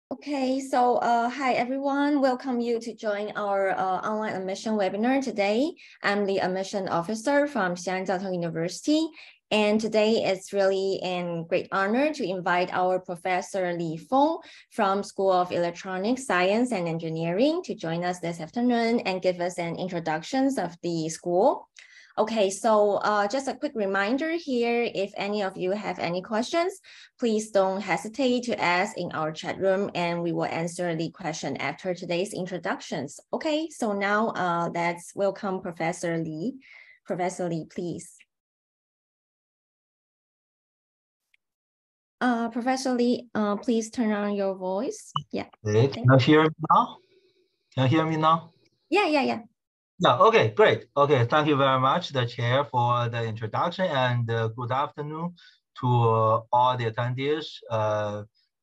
Okay, so hi everyone, welcome you to join our online admission webinar today. I'm the admission officer from Xi'an University, and today it's really a great honor to invite our Professor Li Feng from School of Electronics, Science and Engineering to join us this afternoon and give us an introduction of the school. Okay, so just a quick reminder here, if any of you have any questions, please don't hesitate to ask in our chat room and we will answer the question after today's introductions. Okay, so now let's welcome Professor Li. Professor Li, please. Professor Li, please turn on your voice. Yeah. Can you hear me now? Can you hear me now? Yeah. Yeah, okay, great. Okay, thank you very much, the chair, for the introduction, and good afternoon to all the attendees.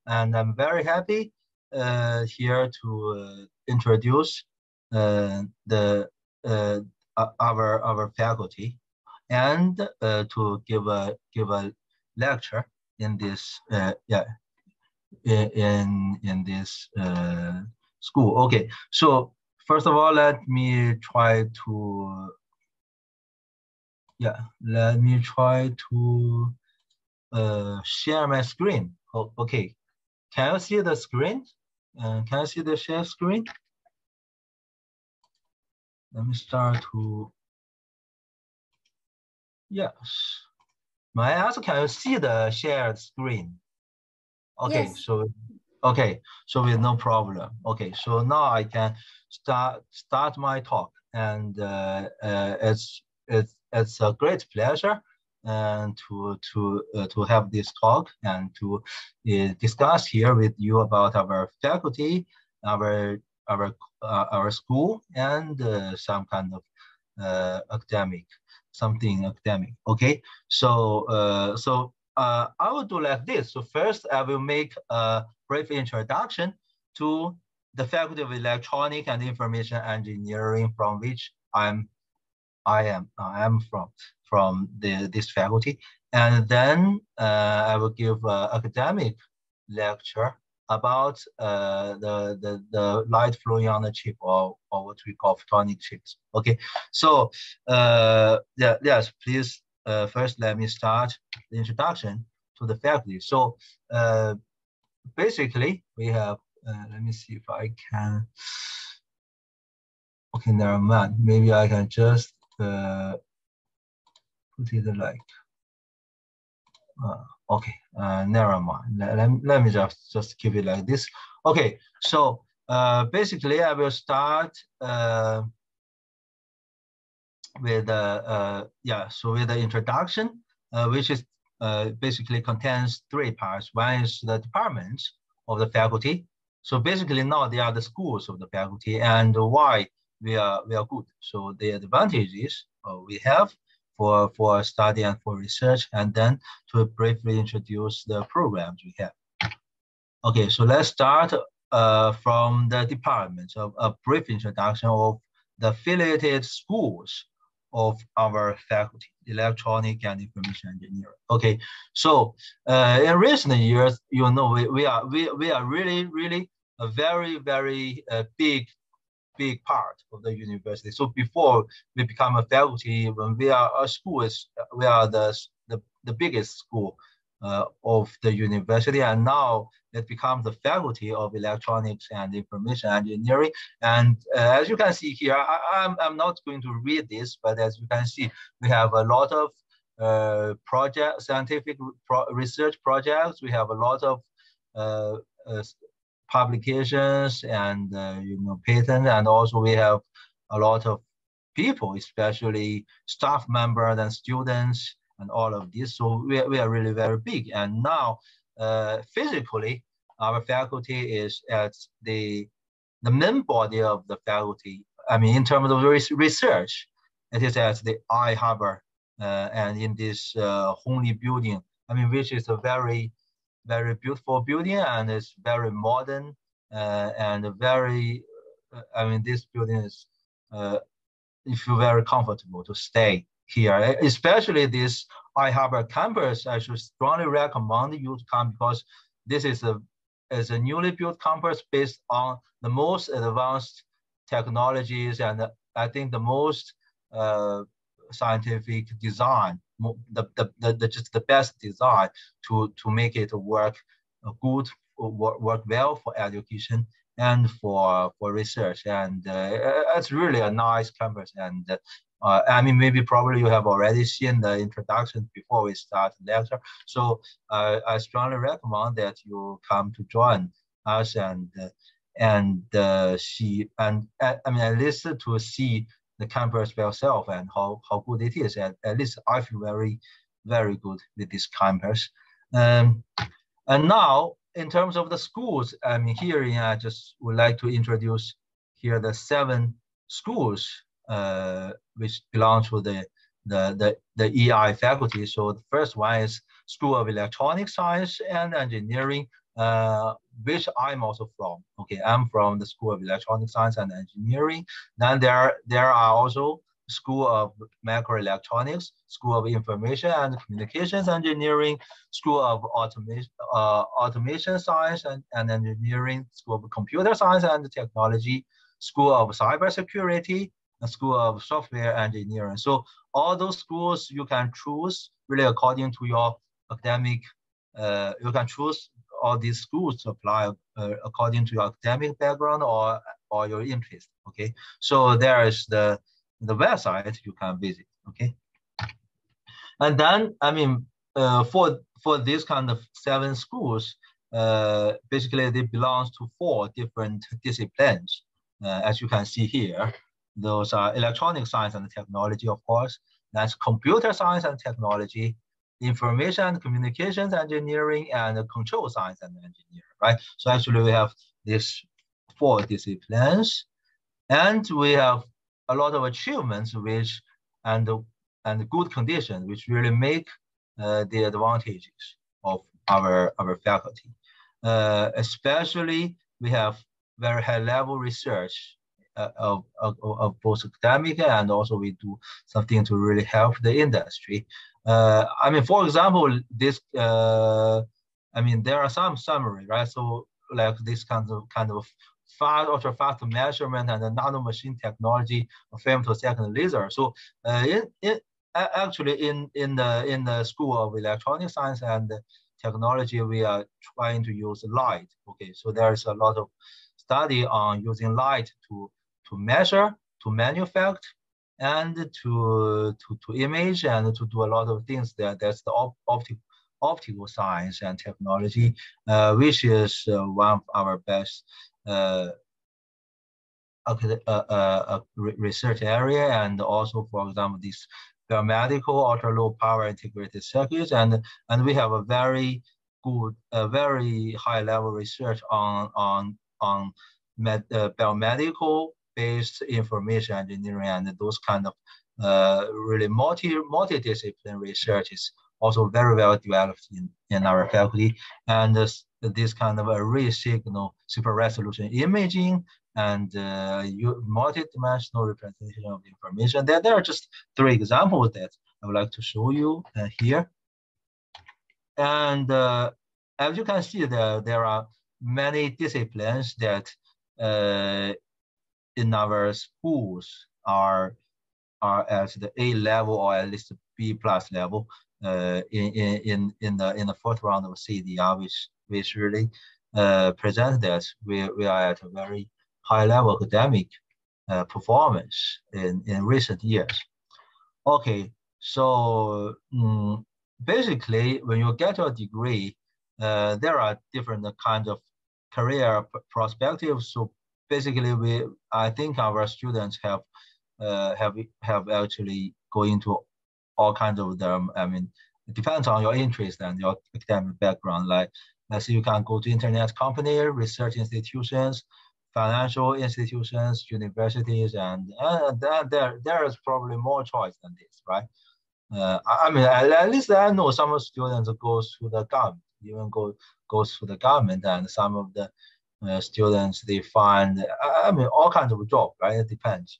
And I'm very happy here to introduce our faculty and to give a lecture in this in this school. Okay, so first of all, let me try to share my screen. Oh, okay, can you see the screen? Can you see the share screen? Let me start to. Yes. May I ask, can you see the shared screen? Okay, yes. So with no problem. Okay, so now I can start my talk, and it's a great pleasure and to have this talk and to discuss here with you about our faculty, our school, and some kind of something academic. Okay, so I will do like this. So first, I will make a brief introduction to the Faculty of Electronic and Information Engineering, from which I am from this faculty, and then I will give an academic lecture about the light flowing on the chip, or what we call photonic chips. Okay, so yes, please. First, let me start the introduction to the faculty. So basically, we have, let me see if I can, okay, never mind. Maybe I can just put it like, okay, never mind. Let me just keep it like this. Okay, so basically, I will start with with the introduction, which is basically contains three parts. One is the departments of the faculty. So basically now they are the schools of the faculty, and why we are good. So the advantages we have for study and for research, and then to briefly introduce the programs we have. Okay, so let's start from the departments, of a brief introduction of the affiliated schools of our faculty, Electronic and Information Engineering. Okay, so in recent years, you know, we are really a very big part of the university. So before we become a faculty, when we are a school, we are the biggest school of the university, and now it becomes the Faculty of Electronics and Information Engineering. And as you can see here, I'm not going to read this, but as you can see, we have a lot of scientific research projects. We have a lot of publications and patents, and also we have a lot of people, especially staff members and students, and all of this. So we are really very big. And now physically, our faculty is at the main body of the faculty. I mean, in terms of research, it is at the I Harbor and in this Feng Li building. I mean, which is a very beautiful building, and it's very modern and very. I mean, this building is. You feel very comfortable to stay here, especially this I Harbor campus. I should strongly recommend you to come, because this is is a newly built campus based on the most advanced technologies, and I think the most scientific design, just the best design to make it work good, work well for education and for research. And it's really a nice campus. And I mean, maybe probably you have already seen the introduction before we start the lecture. So I strongly recommend that you come to join us and see, and I mean, at least to see the campus by yourself and how good it is. At least I feel very, very good with this campus. And now, in terms of the schools, I mean, here I just would like to introduce here the 7 schools which belong to the EI faculty. So the first one is School of Electronic Science and Engineering, which I'm also from. Okay, I'm from the School of Electronic Science and Engineering. Then there are also School of Microelectronics, School of Information and Communications Engineering, School of Automation Science and Engineering, School of Computer Science and Technology, School of Cybersecurity, and School of Software Engineering. So all those schools you can choose really according to your academic. You can choose all these schools to apply according to your academic background or your interest. Okay, so there is the website you can visit. Okay, and then I mean for this kind of 7 schools, basically they belong to 4 different disciplines. As you can see here, those are electronic science and technology, of course. That's computer science and technology, information and communications engineering, and control science and engineering, right? So actually we have these 4 disciplines, and we have a lot of achievements which and good conditions which really make the advantages of our faculty. Especially we have very high level research of both academic, and also we do something to really help the industry. I mean, for example, this I mean, there are some summary, right? So like this kind of ultra fast measurement and the nano machine technology of femtosecond laser. So actually in the School of Electronic Science and Technology, we are trying to use light. Okay, so there is a lot of study on using light to measure, to manufacture, and to image, and to do a lot of things. That's the optical science and technology, which is one of our best research area. And also, for example, this biomedical ultra low power integrated circuits, and we have a very good, very high level research on biomedical based information engineering, and those kind of really multidisciplinary research is also very well developed in our faculty. And this kind of array signal super resolution imaging and multi-dimensional representation of the information. There are just 3 examples that I would like to show you here. And as you can see, there are many disciplines that in our schools are at the A level or at least B+ level in the 4th round of CDR, which really present that we are at a very high level academic performance in recent years. Okay, so basically when you get your degree, there are different kinds of career perspectives. So basically I think our students have actually go into all kinds of them. I mean, it depends on your interest and your academic background. Like, let's say you can go to internet company, research institutions, financial institutions, universities, and there is probably more choice than this, right? I mean, at least I know some students goes to the government, even goes to the government, and some of the students, they find, I mean, all kinds of job, right? It depends.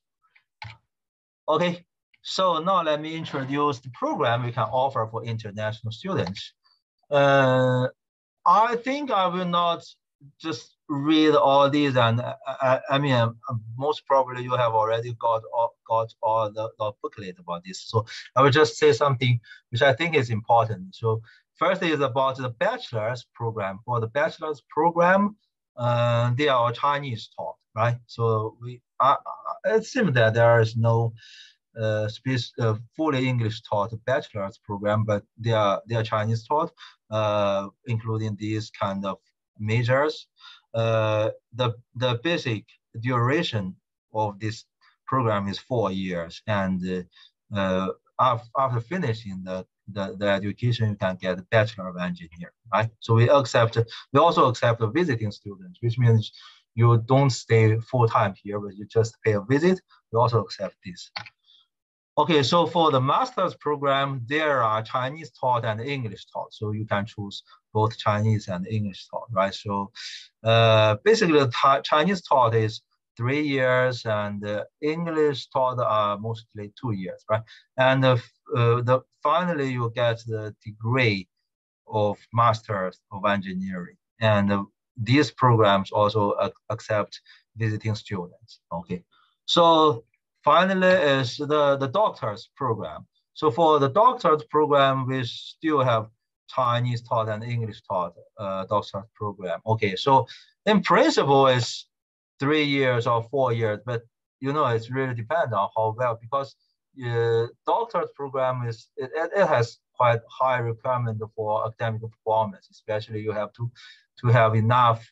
Okay, so now let me introduce the program we can offer for international students. I think I will not just read all these, and I mean, most probably you have already got all the booklet about this. So I will just say something which I think is important. So first is about the bachelor's program. For the bachelor's program, they are Chinese taught, right? So it seems that there is no fully English taught bachelor's program, but they are Chinese taught, including these kind of majors. The basic duration of this program is 4 years, and after finishing the education, you can get a Bachelor of Engineering, right? So we also accept visiting students, which means you don't stay full time here, but you just pay a visit. We also accept this. Okay, so for the master's program, there are Chinese taught and English taught. So you can choose both Chinese and English taught, right? So basically, the Chinese taught is 3 years, and the English taught are mostly 2 years, right? And finally, you get the degree of Masters of Engineering. And these programs also accept visiting students, okay? So finally is the doctor's program. So for the doctor's program, we still have Chinese taught and English taught doctor's program. Okay, so in principle, it's 3 years or 4 years, but you know, it's really depends on how well, because doctor's program it has quite high requirement for academic performance, especially you have to have enough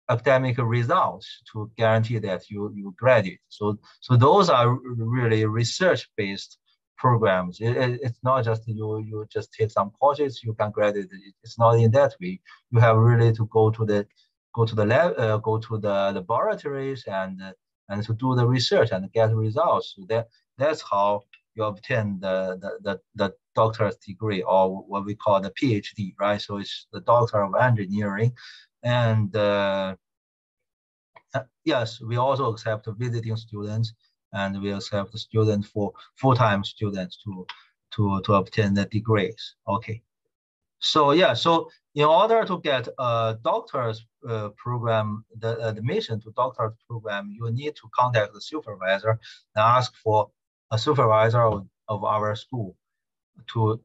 academic results to guarantee that you graduate. So those are really research-based programs. It's not just you just take some courses, you can graduate. It's not in that way. You have really to go to the lab, go to the laboratories and to do the research and get results. So that's how you obtain the doctor's degree, or what we call the PhD, right? So it's the Doctor of Engineering. And yes, we also accept visiting students, and we accept students for full-time students to obtain the degrees. Okay. So yeah, so in order to get a doctor's program, the admission to doctor's program, you need to contact the supervisor and ask for a supervisor of our school to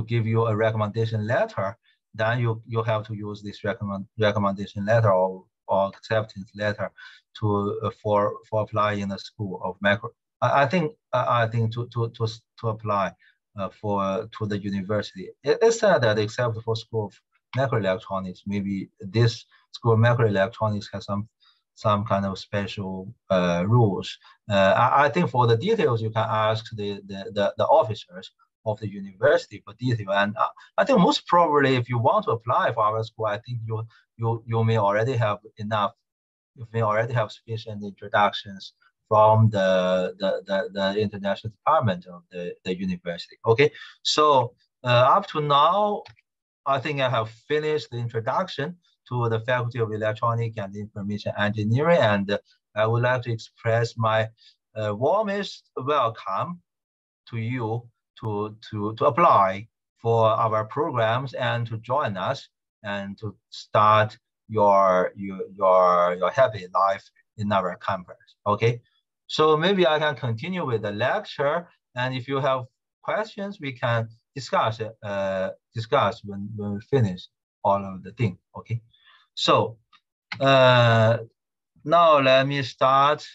give you a recommendation letter. Then you have to use this recommendation letter or acceptance letter for applying in the school of macro. I think to apply to the university. It's said that except for school of microelectronics, maybe this school of microelectronics has some kind of special rules. I think for the details, you can ask the officers of the university for detail. And I think most probably, if you want to apply for our school, I think you may already have enough. You may already have sufficient introductions from the international department of the university. Okay, so up to now, I think I have finished the introduction to the Faculty of Electronic and Information Engineering, and I would like to express my warmest welcome to you to apply for our programs and to join us and to start your happy life in our campus. Okay, so maybe I can continue with the lecture, and if you have questions, we can discuss when we finish all of the thing. Okay, so now let me start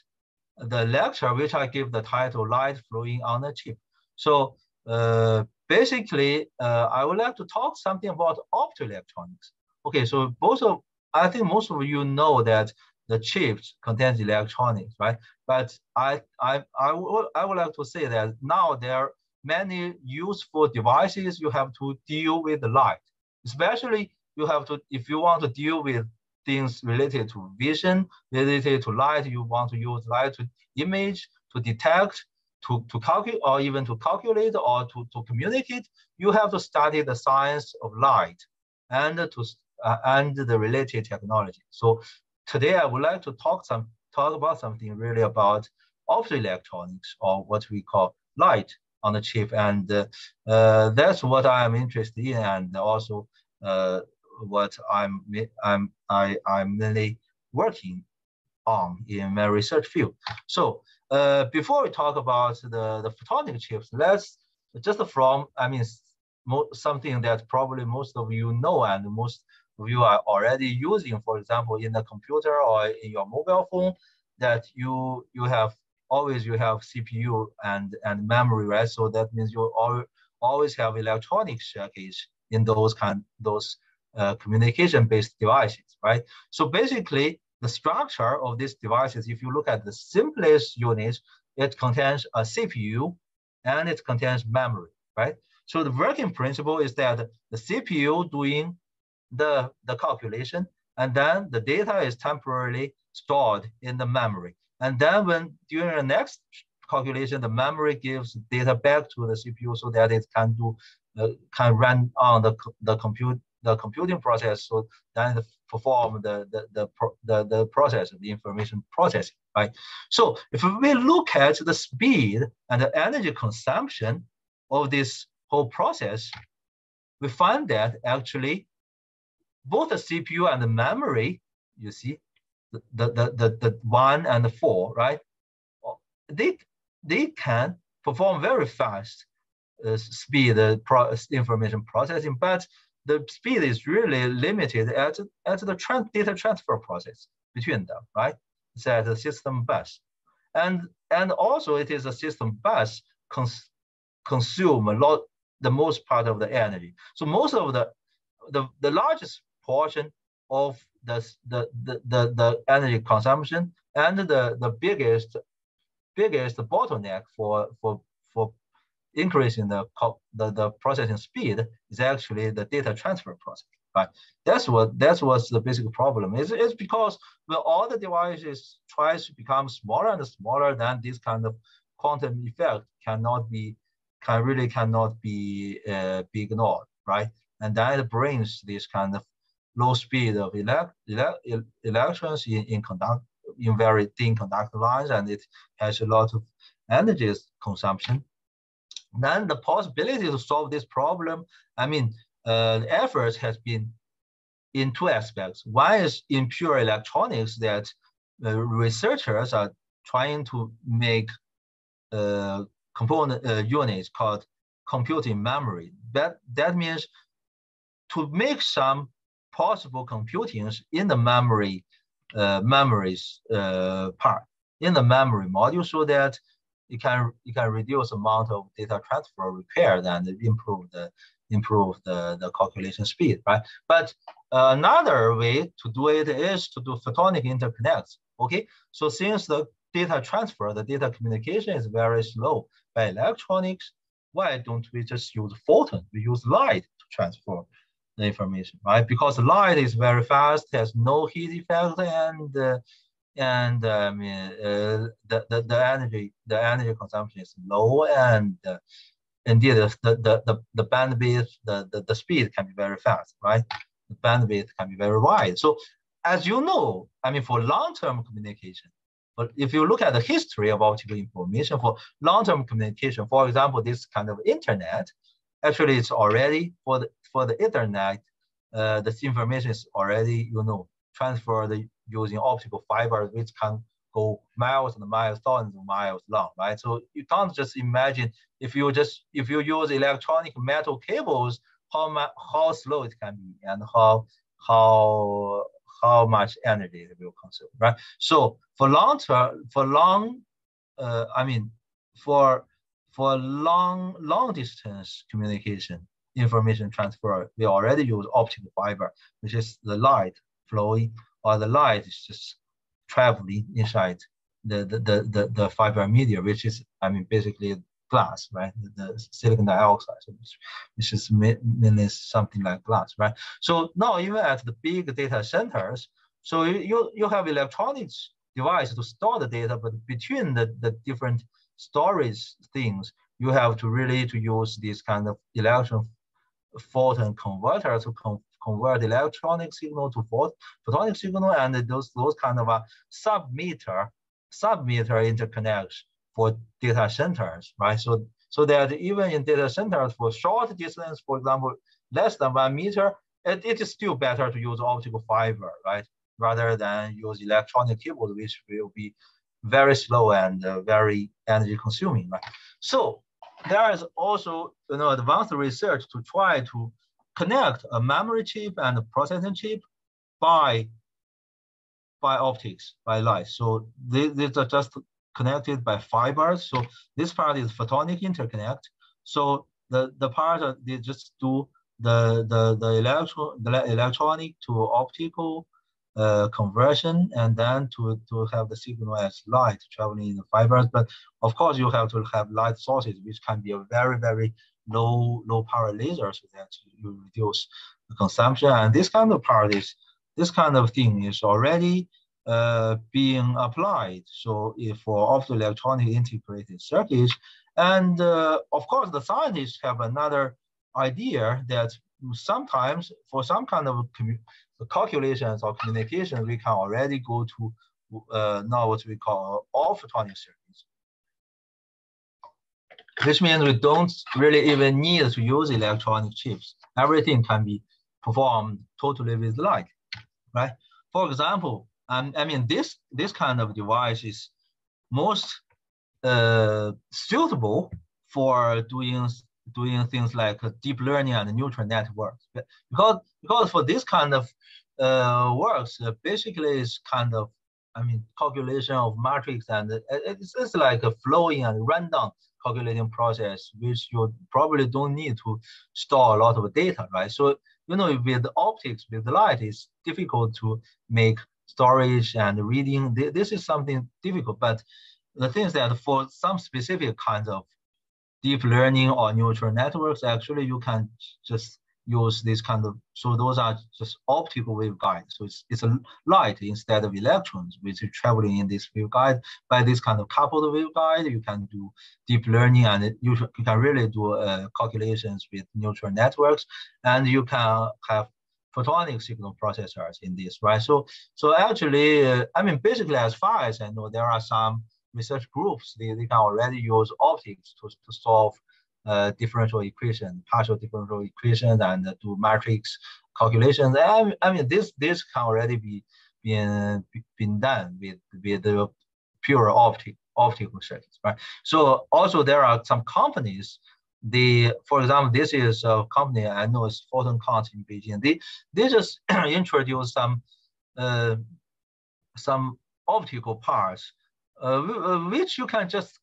the lecture, which I give the title "Light Flowing on a Chip." So basically, I would like to talk something about optoelectronics. Okay, so I think most of you know that the chips contains electronics, right? But I would like to say that now there are many useful devices you have to deal with the light. Especially you have to, if you want to deal with things related to vision, related to light, you want to use light to image, to detect, to calculate, or even to calculate or to communicate, you have to study the science of light and the related technology. So today I would like to talk about something really about optoelectronics, or what we call light on the chip, and that's what I am interested in, and also what I'm mainly working on in my research field. So before we talk about the photonic chips, let's just from, something that probably most of you know and most of you are already using, for example, in a computer or in your mobile phone, that you have CPU and memory, right? So that means you always have electronic circuits in those communication-based devices, right? So basically, the structure of these devices, if you look at the simplest unit, it contains a CPU and it contains memory, right? So the working principle is that the CPU doing the calculation, and then the data is temporarily stored in the memory. And then when during the next calculation, the memory gives data back to the CPU so that it can run on the computing process, so then it perform the process, the information processing, right? So if we look at the speed and the energy consumption of this whole process, we find that actually both the CPU and the memory, you see, the 1 and the 4, right? They can perform very fast speed information processing, but the speed is really limited at the data transfer process between them, right? It's at the system bus, and also it is a system bus consume the most part of the energy. So most of the largest portion of the energy consumption and the biggest bottleneck for increasing the processing speed is actually the data transfer process, right? That's what's the basic problem. It's because when all the devices tries to become smaller and smaller, then this kind of quantum effect cannot be ignored, right? And then it brings this kind of low speed of electrons in very thin conductor lines, and it has a lot of energy consumption. Then the possibility to solve this problem, the efforts has been in two aspects. One is in pure electronics, that researchers are trying to make component units called computing memory. That means to make some possible computings in the memories part, in the memory module, so that you can reduce the amount of data transfer repair and improve the calculation speed, right? But another way to do it is to do photonic interconnects. Okay, so since the data transfer, the data communication is very slow by electronics, why don't we just use photon? We use light to transfer the information, right? Because light is very fast, has no heat effect, and the energy consumption is low, and indeed the bandwidth, the speed can be very fast, right? The bandwidth can be very wide. So as you know, for long-term communication, but if you look at the history of optical information for long-term communication, for example, this kind of internet, actually it's already for the internet, this information is already transferred using optical fibers, which can go miles and miles, thousands of miles long, right? So you can't just imagine if you use electronic metal cables, how slow it can be and how much energy it will consume, right? So for long distance communication, information transfer, we already use optical fiber, which is the light flowing, or the light is just traveling inside the fiber media, which is basically glass, right? The silicon dioxide, which is mainly something like glass, right? So now even at the big data centers, so you have electronics device to store the data, but between the different storage things, you have to use this kind of electron photon converter to convert electronic signal to photonic signal, and those kind of sub-meter interconnects for data centers, right? So that even in data centers for short distance, for example, less than 1 meter, it is still better to use optical fiber, right, rather than use electronic keyboard, which will be very slow and very energy consuming, right? So there is also advanced research to try to connect a memory chip and a processing chip by optics, by light. So these are just connected by fibers. So this part is photonic interconnect. So the part they just do the electronic to optical conversion, and then to have the signal as light traveling in the fibers. But of course, you have to have light sources, which can be a very, very low power laser, so that you reduce the consumption. And this kind of thing is already being applied. So if for optoelectronic integrated circuits, and of course the scientists have another idea that sometimes for some kind of calculations or communication, we can already go to now what we call all photonic circuits, which means we don't really even need to use electronic chips. Everything can be performed totally with light, right? For example, I mean, this kind of device is most suitable for doing things like deep learning and neural networks, because for this kind of works, basically is kind of, I mean, calculation of matrix, and it's like a flowing and random calculating process, which you probably don't need to store a lot of data, right? So with optics, with light, it's difficult to make storage and reading. This is something difficult, but the thing is that for some specific kinds of deep learning or neural networks, actually you can just use this kind of, so those are just optical waveguides. So it's a light instead of electrons, which is traveling in this waveguide. By this kind of coupled waveguide, you can do deep learning, and you can really do calculations with neural networks, and you can have photonic signal processors in this, right? So actually, I mean, basically, as far as I know, there are some research groups, they can already use optics to solve differential equation, partial differential equations, and do matrix calculations. I mean, this can already be been done with the pure optical circuits, right? So also there are some companies. For example, this is a company I know, is Photon Count in Beijing. They just introduced some optical parts, which you can just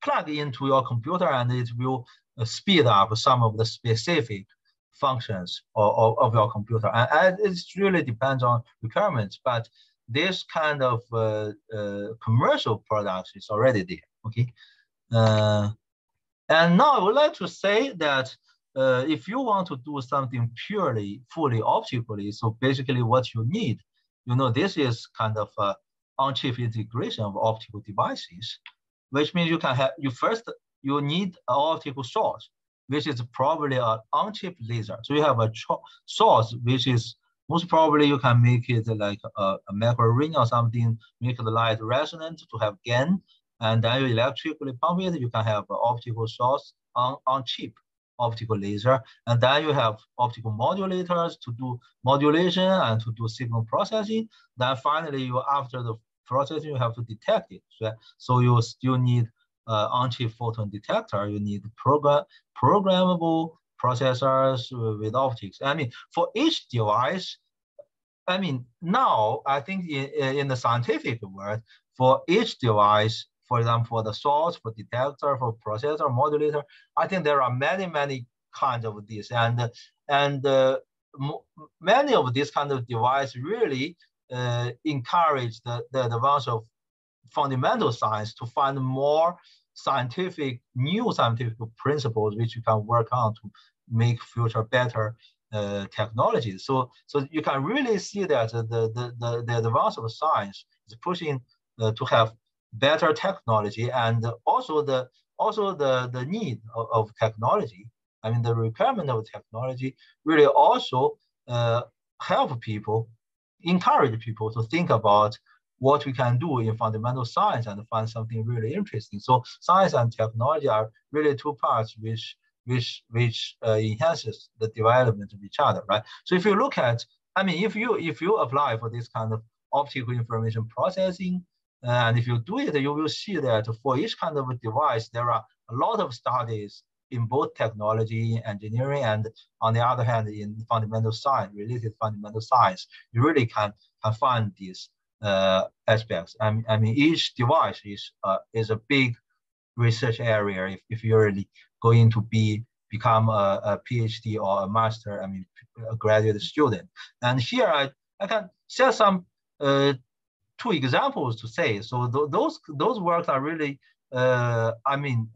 plug into your computer, and it will speed up some of the specific functions of your computer. And it really depends on requirements, but this kind of commercial products is already there, okay? And now I would like to say that if you want to do something purely, fully optically, so basically what you need, this is kind of on-chip integration of optical devices, which means you need an optical source, which is probably an on-chip laser. So you have a source, which is most probably you can make it like a macro ring or something, make the light resonant to have gain, and then you electrically pump it. You can have an optical source on chip optical laser, and then you have optical modulators to do modulation and to do signal processing. Then finally, after the processing, you have to detect it. So you still need on-chip photon detector. You need programmable processors with optics. I mean, for each device, I mean, now I think in the scientific world, for each device, for example, for the source, for detector, for processor, modulator, I think there are many kinds of this, and many of these kind of devices really encourage the advance of fundamental science to find more new scientific principles which you can work on to make future better technologies. So you can really see that the advance of science is pushing to have better technology, and also the need of technology. I mean, the requirement of technology really also help people, encourage people to think about what we can do in fundamental science and find something really interesting. So science and technology are really two parts which which enhances the development of each other, right? So if you look at, I mean, if you apply for this kind of optical information processing, and if you do it, you will see that for each kind of a device, there are a lot of studies in both technology, engineering, and on the other hand, in fundamental science, related fundamental science, you really can find these aspects. I mean, each device is a big research area if you're really going to become a PhD or a master, I mean, a graduate student. And here I can share some two examples to say. So those works are really, I mean,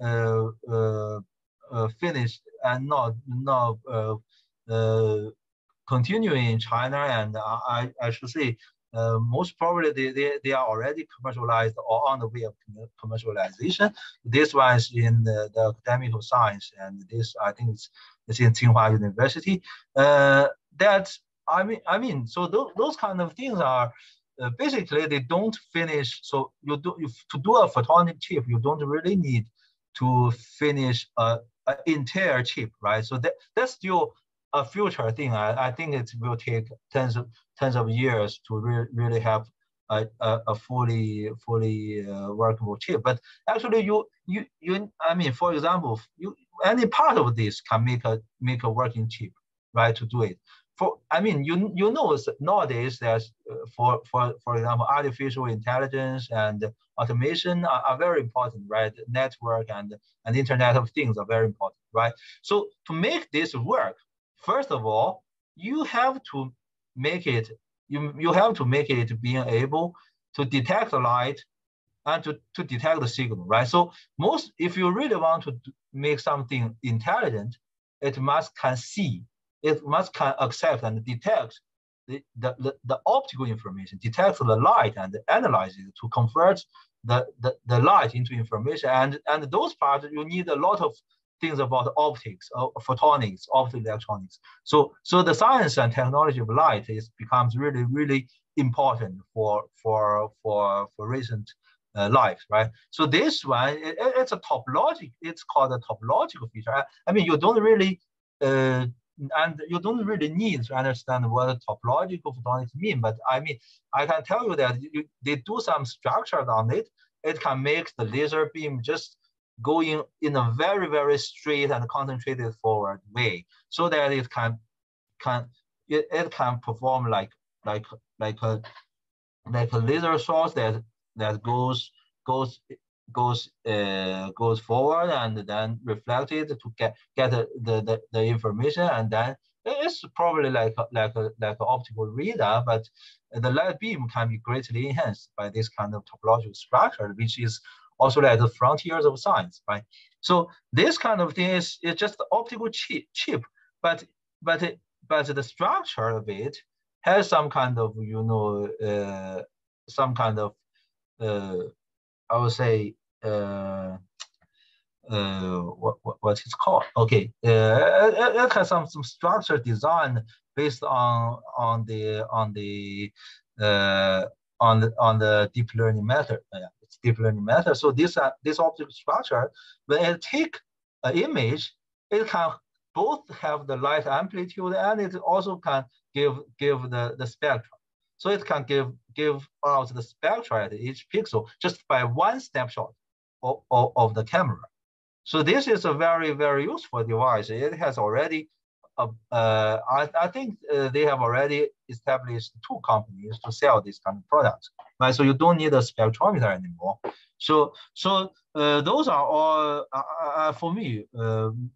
finished and not continuing in China, and I should say most probably they are already commercialized or on the way of commercialization. This one is in the academic science, and this I think it's in Tsinghua University. So those kind of things are basically they don't finish. So to do a photonic chip, you don't really need to finish an entire chip, right? So that's still a future thing. I think it will take tens of years to really have a fully workable chip. But actually, you I mean, for example, any part of this can make a working chip, right? To do it. I mean, you know, nowadays there's for example, artificial intelligence and automation are very important, right? Network and Internet of Things are very important, right? So to make this work, first of all, you have to make it being able to detect the light and to detect the signal, right? So if you really want to make something intelligent, it must can see. It must can accept and detect the optical information, detect the light and analyze it to convert the light into information. And those parts, you need a lot of things about optics, photonics, optical electronics. So the science and technology of light becomes really, really important for recent life, right? So this one, it's a topological. It's called a topological feature. I mean, you don't really and you don't really need to understand what topological photonics mean, but I mean, I can tell you that they do some structure on it. It can make the laser beam just going in a very, very straight and concentrated forward way, so that it can perform like a laser source that goes forward and then reflected to get the information, and then it's probably like an optical reader, but the light beam can be greatly enhanced by this kind of topological structure, which is also like the frontiers of science, right? So this kind of thing is just optical chip, but the structure of it has some kind of I would say what it's called. Okay, it has some structure design based on the deep learning method. It's deep learning method. So this optical structure, when it take an image, it can both have the light amplitude and it also can give the spectrum. So it can give out the spectra at each pixel just by one snapshot of the camera. So this is a very, very useful device. It has already, I think they have already established 2 companies to sell this kind of products, right? So you don't need a spectrometer anymore. So those are all, for me,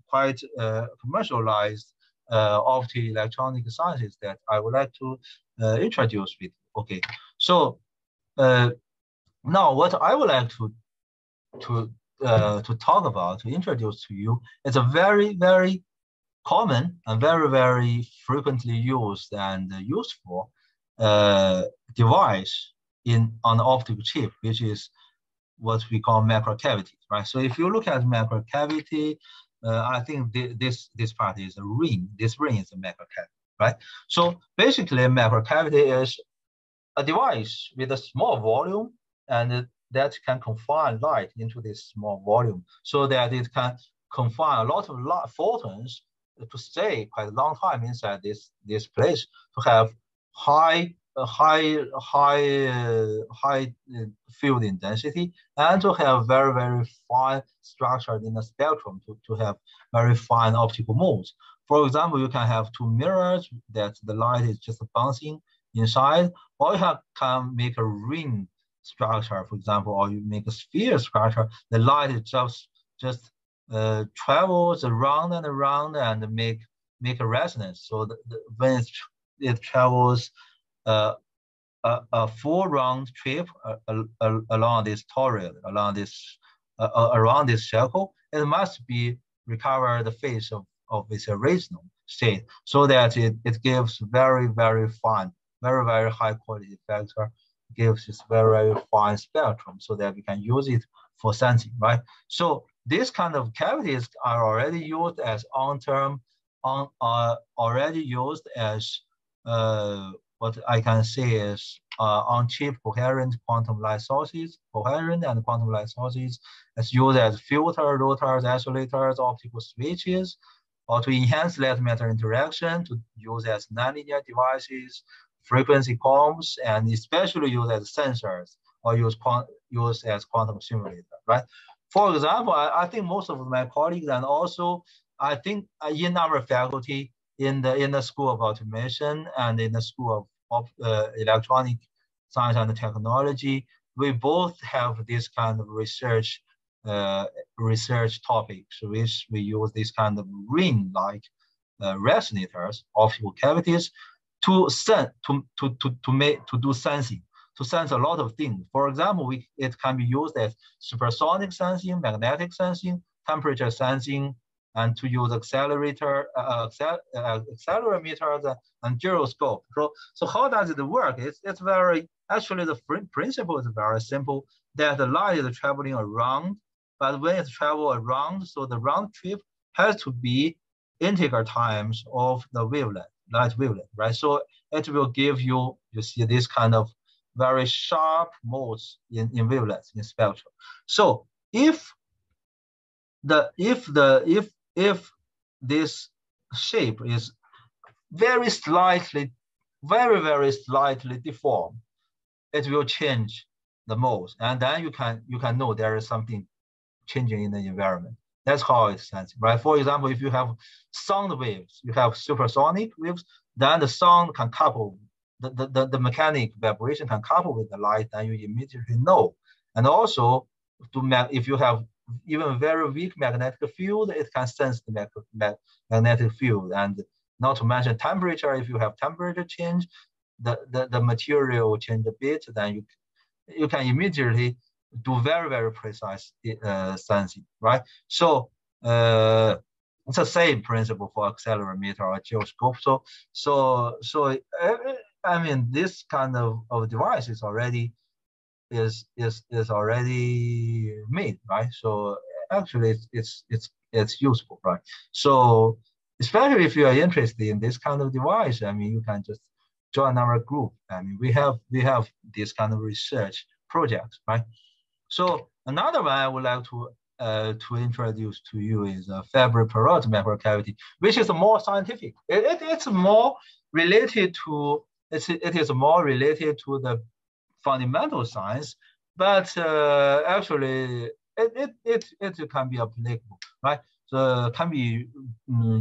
quite commercialized optoelectronic sciences that I would like to introduce with you. Okay, so now what I would like to talk about, to introduce to you, is a very, very common and very, very frequently used and useful device on the optical chip, which is what we call macrocavity, right? So if you look at macrocavity, I think this part is a ring. This ring is a macrocavity, right? So basically, macrocavity is a device with a small volume and that can confine light into this small volume, so that it can confine a lot of photons to stay quite a long time inside this place, to have high field intensity, and to have very, very fine structure in the spectrum, to have very fine optical modes. For example, you can have two mirrors that the light is just bouncing inside, or you can make a ring structure, for example, or you make a sphere structure. The light is just travels around and around and make a resonance. So when it travels a full round trip along this toroid, around this circle, it must be recover the phase of its original state, so that it gives very, very fine, very, very high quality factor, gives this very, very fine spectrum, so that we can use it for sensing, right? So this kind of cavities are already used as already used as what I can say is on-chip coherent quantum light sources, coherent and quantum light sources, as used as filter, rotors, isolators, optical switches, or to enhance light-matter interaction, to use as nonlinear devices, frequency combs, and especially used as sensors, or use as quantum simulator, right? For example, I think most of my colleagues, and also I think in our faculty, in the School of Automation and in the School of Electronic Science and Technology, we both have this kind of research topics, which we use this kind of ring-like resonators, optical cavities, to do sensing, to sense a lot of things. For example, it can be used as supersonic sensing, magnetic sensing, temperature sensing, and to use accelerometers and gyroscope. So how does it work? It's very, actually the principle is very simple, that the light is traveling around, but when it travels around, so the round trip has to be integral times of the wavelength, light wavelength, right? So it will give you see this kind of very sharp modes in wavelengths, in spectrum. So if this shape is very slightly, very slightly deformed, it will change the modes, and then you can know there is something changing in the environment. That's how it's sensing, right? For example, if you have sound waves, you have supersonic waves, then the sound can couple, the mechanic vibration can couple with the light, then you immediately know. And also, if you have even very weak magnetic field, it can sense the magnetic field. And not to mention temperature, if you have temperature change, the material will change a bit, then you can immediately do very precise sensing, right? So it's the same principle for accelerometer or gyroscope. So I mean, this kind of device is already made, right? So actually it's useful, right? So especially if you are interested in this kind of device, I mean, you can just join our group. I mean, we have this kind of research projects, right? So another one I would like to introduce to you is fabric parotid microcavity, which is more scientific. It's more related to the fundamental science, but actually it can be applicable, right? So can be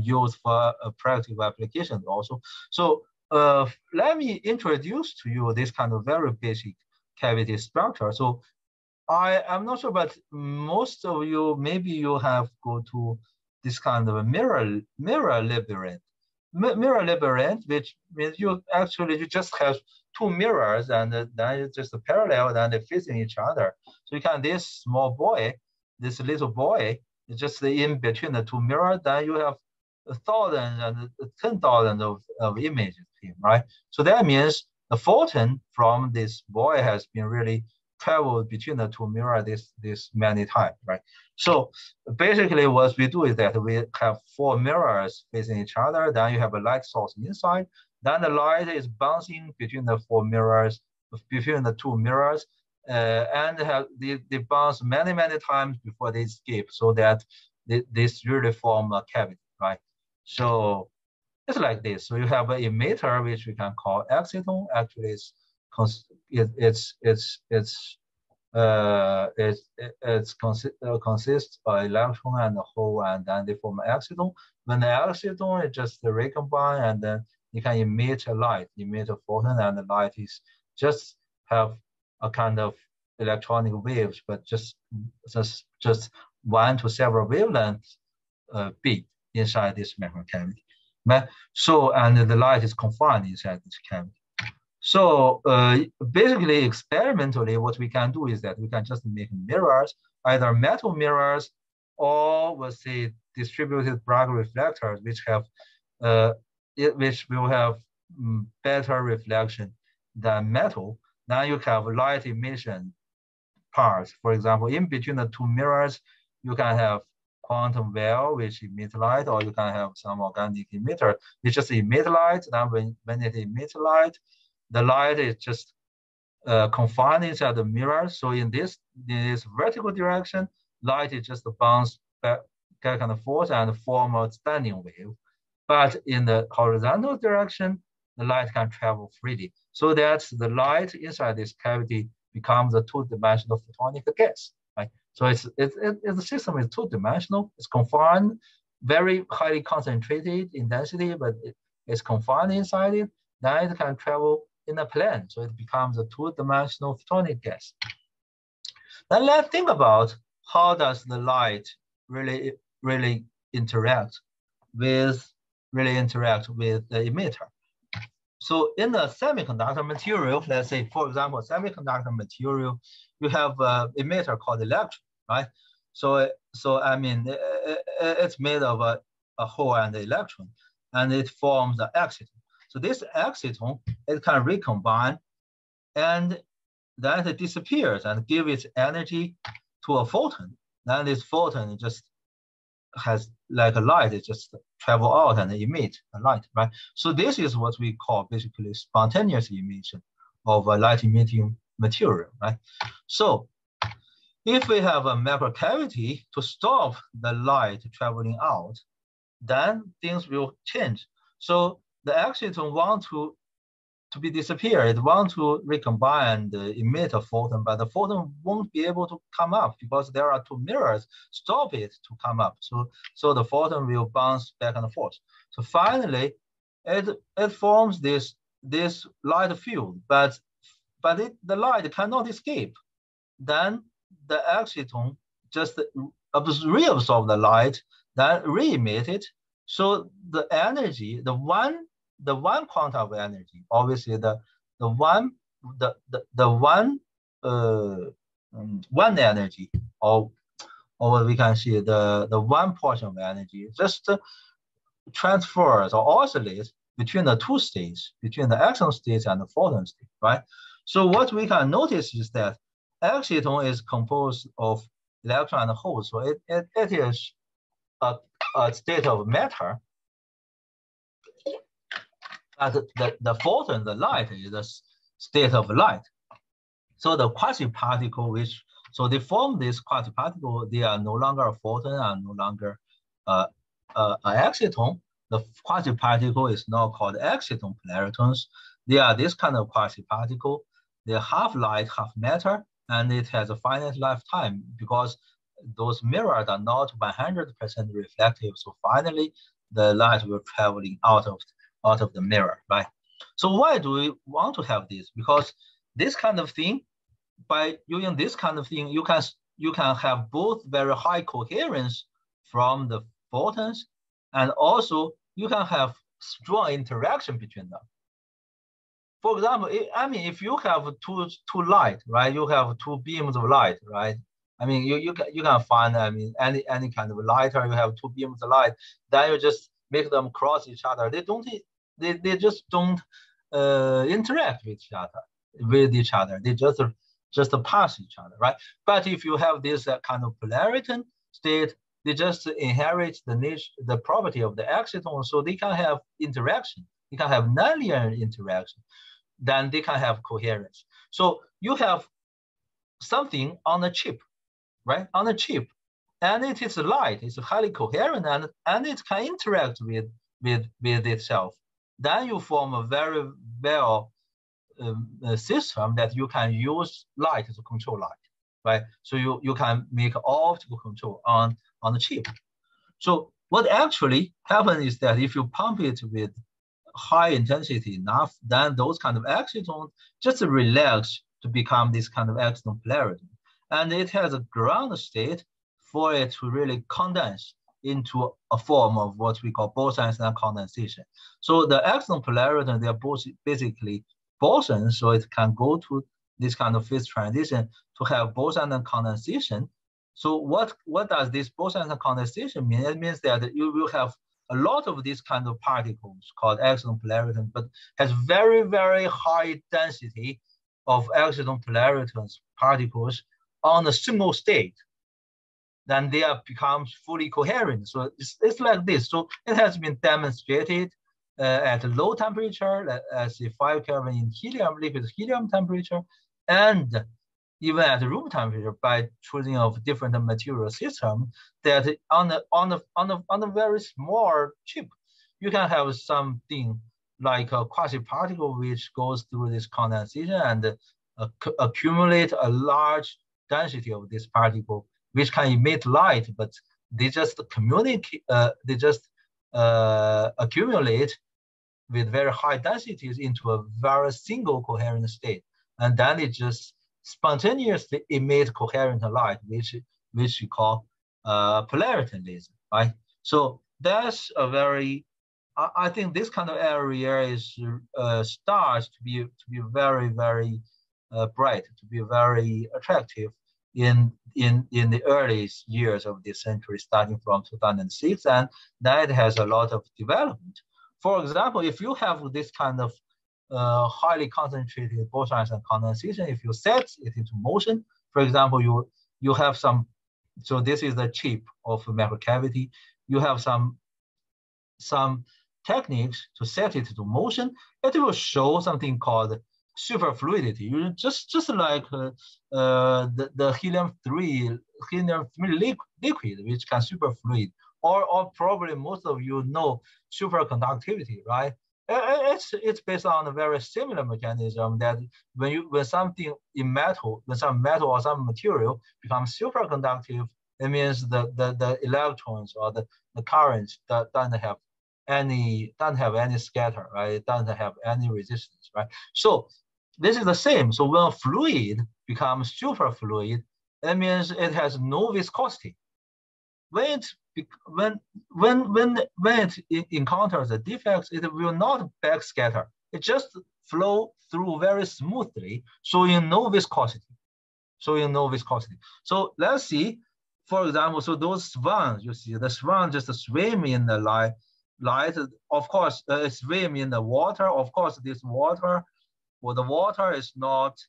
used for practical applications also. So let me introduce to you this kind of very basic cavity structure. So I'm not sure, but most of you, maybe you have go to this kind of a mirror labyrinth. Mirror labyrinth, which means you just have two mirrors, and then it's just parallel, and they're facing each other. So you can, this little boy, is just in between the two mirrors, then you have thousands and 10,000 of images, right? So that means the photon from this boy has been really traveled between the two mirrors this many times, right? So basically what we do is that we have four mirrors facing each other, then you have a light source inside, then the light is bouncing between the four mirrors, between the two mirrors, and they bounce many times before they escape, so that this really form a cavity, right? So it's like this. So you have an emitter, which we can call exciton. Actually, consists of electron and a hole, and then they form an exciton. When the exciton is just recombine, and then you can emit a light, emit a photon, and the light is just have a kind of electronic waves, but just one to several wavelengths bit inside this microcavity. So, and the light is confined inside this cavity. So basically, experimentally, what we can do is that we can just make mirrors, either metal mirrors or we'll say distributed Bragg reflectors, which will have better reflection than metal. Now you have light emission parts. For example, in between the two mirrors, you can have quantum well, which emit light, or you can have some organic emitter. It just emit light. Then when it emits light, the light is just confined inside the mirror. So in this vertical direction, light is just bounce back and forth and form a standing wave. But in the horizontal direction, the light can travel freely. So that the light inside this cavity becomes a two-dimensional photonic gas. Right? So the system is two-dimensional. It's confined, very highly concentrated in density, but it's confined inside it. Then it can travel in a plane, so it becomes a two-dimensional photonic gas. Then let's think about how does the light really interact with the emitter. So in the semiconductor material, let's say, for example, semiconductor material, you have an emitter called electron, right? So I mean, it's made of a hole and an electron, and it forms an exciton. So this exciton, it can recombine, and then it disappears and give its energy to a photon. Then this photon just has like a light, it just travel out and emit a light, right? So this is what we call basically spontaneous emission of a light emitting material, right? So if we have a microcavity to stop the light traveling out, then things will change. So the exciton want to be disappeared, want to recombine the emit a photon, but the photon won't be able to come up because there are two mirrors stop it to come up. So the photon will bounce back and forth. So finally, it forms this light field, but the light cannot escape. Then the exciton just reabsorb the light, then re-emit it. So the energy, the one quantum of energy, obviously one energy, or what we can see, the one portion of energy just transfers or oscillates between the two states, between the exciton state and the photon state, right? So what we can notice is that exciton is composed of electron and hole. So it is a state of matter. The photon, the light, is a state of light. So the quasi-particle, so they form this quasi-particle, they are no longer a photon and no longer an exciton. The quasi-particle is now called exciton polaritons. They are this kind of quasi-particle. They're half light, half matter, and it has a finite lifetime because those mirrors are not 100% reflective. So finally, the light will traveling out of the mirror, right? So why do we want to have this? Because this kind of thing, by using this kind of thing, you can have both very high coherence from the photons, and also you can have strong interaction between them. For example, if you have two light, right? You have two beams of light, right? I mean, you can find, any kind of lighter. You have two beams of light, then you just make them cross each other. They just don't interact with each other. They just pass each other, right? But if you have this kind of polariton state, they just inherit the property of the exciton, so they can have interaction. They can have nonlinear interaction. Then they can have coherence. So you have something on a chip, right? On a chip, and it is light, it's highly coherent, and it can interact with itself. Then you form a very well system that you can use light to control light, right? So you can make optical control on the chip. So what actually happens is that if you pump it with high intensity enough, then those kind of excitons just relax to become this kind of exciton polarity. And it has a ground state for it to really condense into a form of what we call Bose-Einstein condensation. So the exciton polarity, they are both basically bosons, so it can go to this kind of phase transition to have Bose-Einstein condensation. So what does this Bose-Einstein condensation mean? It means that you will have a lot of these kind of particles called exciton polariton, but has very, very high density of exciton polaritons particles on a single state. Then they becomes fully coherent. So it's like this. So it has been demonstrated at low temperature, as 5 Kelvin in helium, liquid helium temperature, and even at room temperature by choosing of different material system, that on a very small chip, you can have something like a quasi-particle which goes through this condensation and accumulate a large density of this particle, which can emit light, but they just communicate, accumulate with very high densities into a very single coherent state. And then it just spontaneously emit coherent light, which we call polariton laser, right? So that's a very, I think this kind of area is starts to be very, very bright, to be very attractive in the early years of this century, starting from 2006, and that has a lot of development. For example, if you have this kind of highly concentrated Bose-Einstein condensation, if you set it into motion, for example, you have some, so this is the chip of microcavity. You have some techniques to set it into motion. It will show something called superfluidity. You just like the helium-3 liquid, which can superfluid, or probably most of you know superconductivity, right? It's based on a very similar mechanism that when something in metal, when some metal or some material becomes superconductive, it means the electrons or the currents that don't have any scatter, right? It doesn't have any resistance, right? So this is the same. So when a fluid becomes superfluid, that means it has no viscosity. When it encounters the defects, it will not backscatter. It just flow through very smoothly, showing no viscosity. So let's see, for example, so those swans, you see, the swan just swim in the light. Of course, swim in the water. Of course, this water, well, the water is not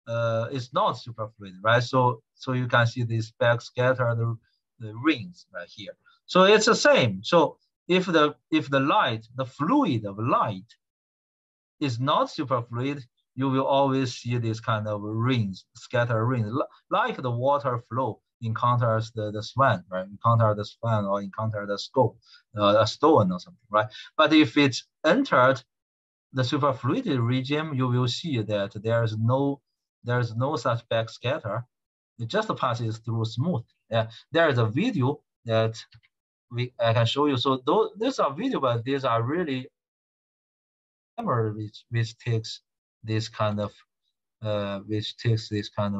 superfluid, right? So you can see this backscatter the rings right here. So it's the same. So if the light, the fluid of light is not superfluid, you will always see this kind of rings, scatter rings, like the water flow encounters the swan, right? Encounter the swan or encounter the stone or something, right? But if it's entered the superfluidity regime, you will see that there's no such backscatter. It just passes through smooth. Yeah, there is a video that I can show you. So these are video, but these are really camera which takes this kind of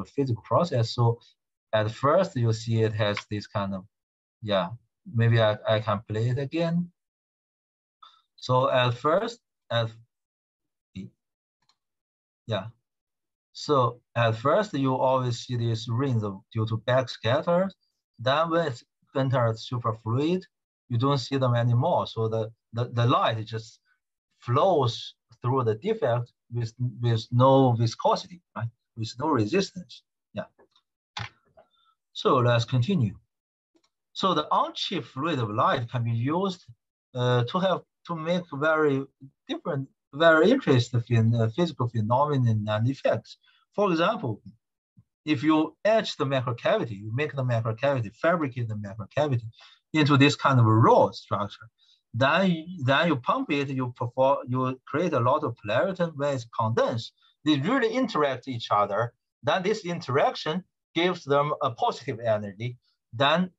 physical process. So at first you see it has this kind of, yeah, maybe I can play it again. So at first, yeah. So at first you always see these rings due to backscatter. Then when it enters superfluid, you don't see them anymore. So the light just flows through the defect with no viscosity, right? With no resistance. Yeah. So let's continue. So the on-chip fluid of light can be used to make very different, very interesting physical phenomena and effects. For example, if you etch the macrocavity, you make the macrocavity, fabricate the macrocavity into this kind of a raw structure, then you pump it, you create a lot of polarity when it's condensed. They really interact each other. Then this interaction gives them a positive energy. Then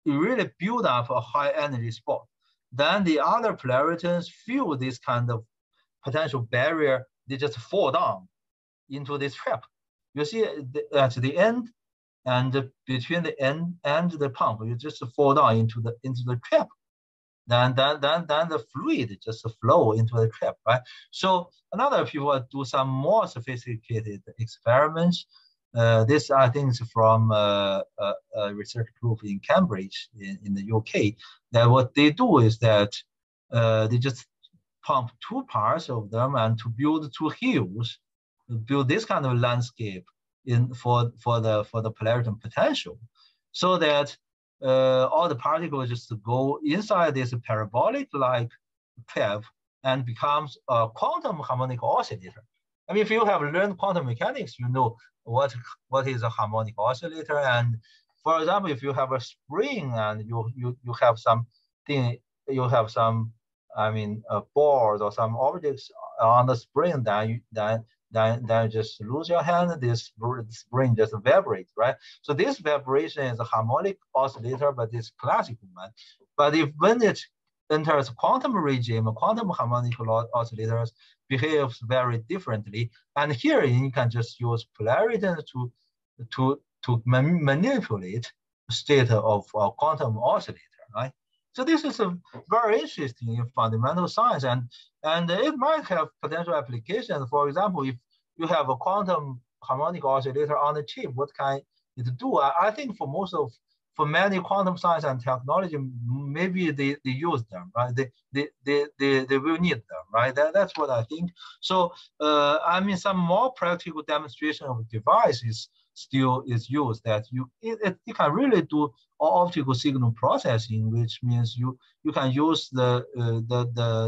you really build up a high energy spot. Then the other polarities feel this kind of potential barrier, they just fall down into this trap. You see at the end and between the end and the pump, you just fall down into the trap. Then the fluid just flow into the trap, right? So another people do some more sophisticated experiments. This I think is from a research group in Cambridge in the UK. That what they do is that they just pump two parts of them and to build two hills, build this kind of landscape for the polarity potential, so that all the particles just go inside this parabolic-like trap and becomes a quantum harmonic oscillator. I mean, if you have learned quantum mechanics, you know what is a harmonic oscillator. And for example, if you have a spring and you have something, you have some, I mean, balls or some objects on the spring, then you just lose your hand. This spring just vibrates, right? So this vibration is a harmonic oscillator, but it's classical one. But when it enters quantum regime, quantum harmonic oscillators behaves very differently. And here you can just use polarity to manipulate the state of a quantum oscillator, right? So this is a very interesting in fundamental science, and it might have potential applications. For example, if you have a quantum harmonic oscillator on the chip, what can it do? I think for many quantum science and technology, maybe they use them, right? They will need them, right? That's what I think. So I mean, some more practical demonstration of devices still is used, that you can really do optical signal processing, which means you can use the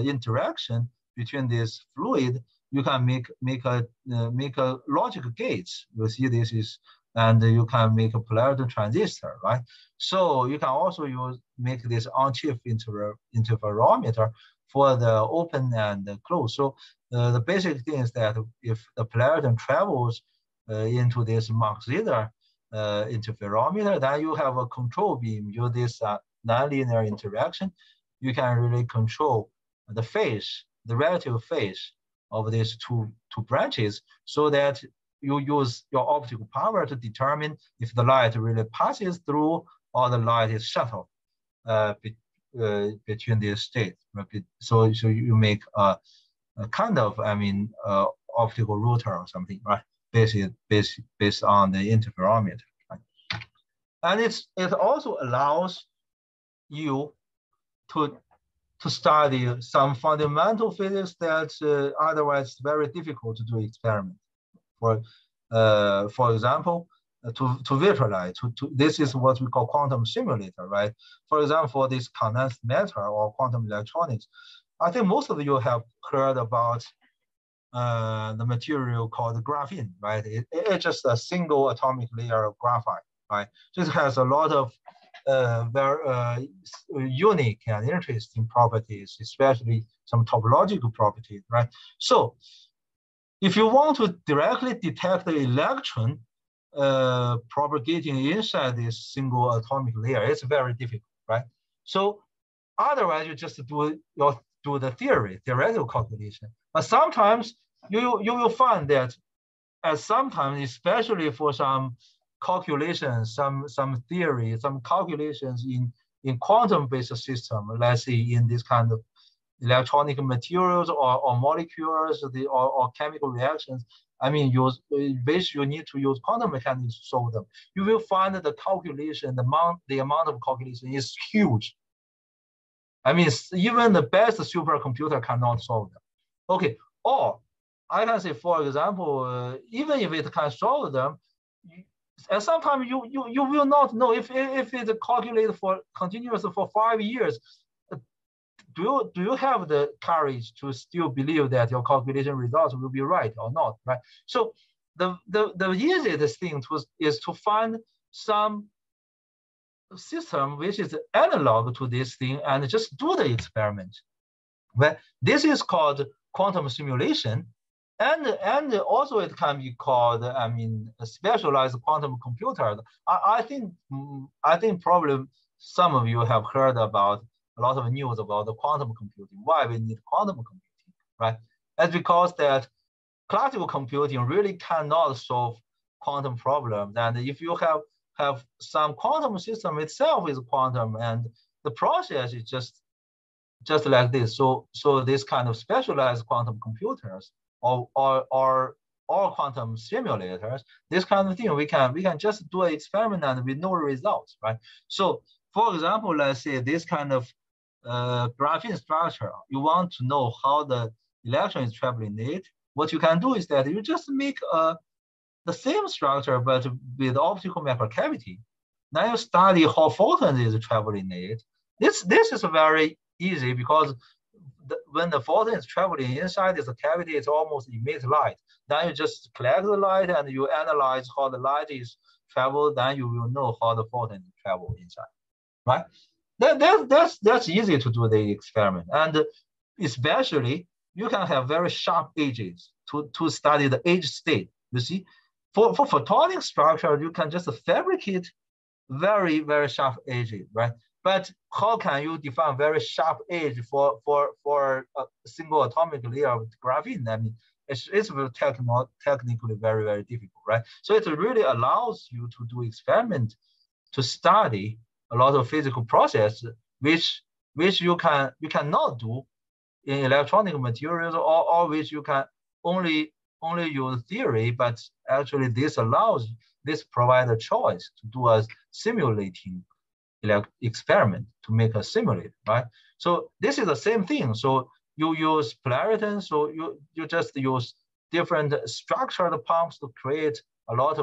interaction between this fluid. You can make a logic gates. You see this is, and you can make a polarity transistor, right? So you can also make this on-chip interferometer for the open and the close. So the basic thing is that if the polarity travels into this Mach-Zehnder interferometer, then you have a control beam. Use this nonlinear interaction, you can really control the phase, the relative phase of these two branches, so that you use your optical power to determine if the light really passes through or the light is shut off between these states. So you make a kind of, I mean, optical router or something, right? Based on the interferometer, right? And it also allows you to study some fundamental physics that otherwise it's very difficult to do experiment. For example, to visualize, this is what we call quantum simulator, right? For example, for this condensed matter or quantum electronics, I think most of you have heard about the material called graphene, right? It's just a single atomic layer of graphite, right? This has a lot of very unique and interesting properties, especially some topological properties, right? So if you want to directly detect the electron propagating inside this single atomic layer, it's very difficult, right? So otherwise, you just do the theoretical calculation. But sometimes you will find that sometimes, especially for some calculations, some theory, some calculations in quantum-based system, let's say in this kind of electronic materials or molecules or chemical reactions, I mean, you need to use quantum mechanics to solve them. You will find that the calculation, the amount of calculation is huge. I mean, even the best supercomputer cannot solve them. Okay, or I can say, for example, even if it can solve them, at some time you will not know if it calculated for continuous for 5 years. Do you have the courage to still believe that your calculation results will be right or not, right? So the easiest thing is to find some system which is analog to this thing and just do the experiment. Well, this is called quantum simulation, and also it can be called, I mean, a specialized quantum computer. I think probably some of you have heard about a lot of news about the quantum computing. Why we need quantum computing, right? That's because that classical computing really cannot solve quantum problems, and if you have some quantum system itself is quantum, and the process is just like this. So this kind of specialized quantum computers or quantum simulators, this kind of thing, we can just do an experiment and with no results, right? So for example, let's say this kind of graphene structure, you want to know how the electron is traveling in it. What you can do is that you just make the same structure but with optical microcavity. Now you study how photons is traveling in it. This is very easy because when the photon is traveling inside this cavity, it almost emits light. Then you just collect the light and you analyze how the light is traveled. Then you will know how the photon travel inside, right? That's easy to do the experiment, and especially you can have very sharp edges to study the edge state. You see, for photonic structure, you can just fabricate very, very sharp edges, right? But how can you define very sharp edge for a single atomic layer of graphene? I mean, it's technically very, very difficult, right? So it really allows you to do experiment to study a lot of physical process which you cannot do in electronic materials, or which you can only use theory, but actually this provides a choice to do a simulating experiment to make a simulator, right? So this is the same thing. So you use polariton, so you just use different structured pumps to create a lot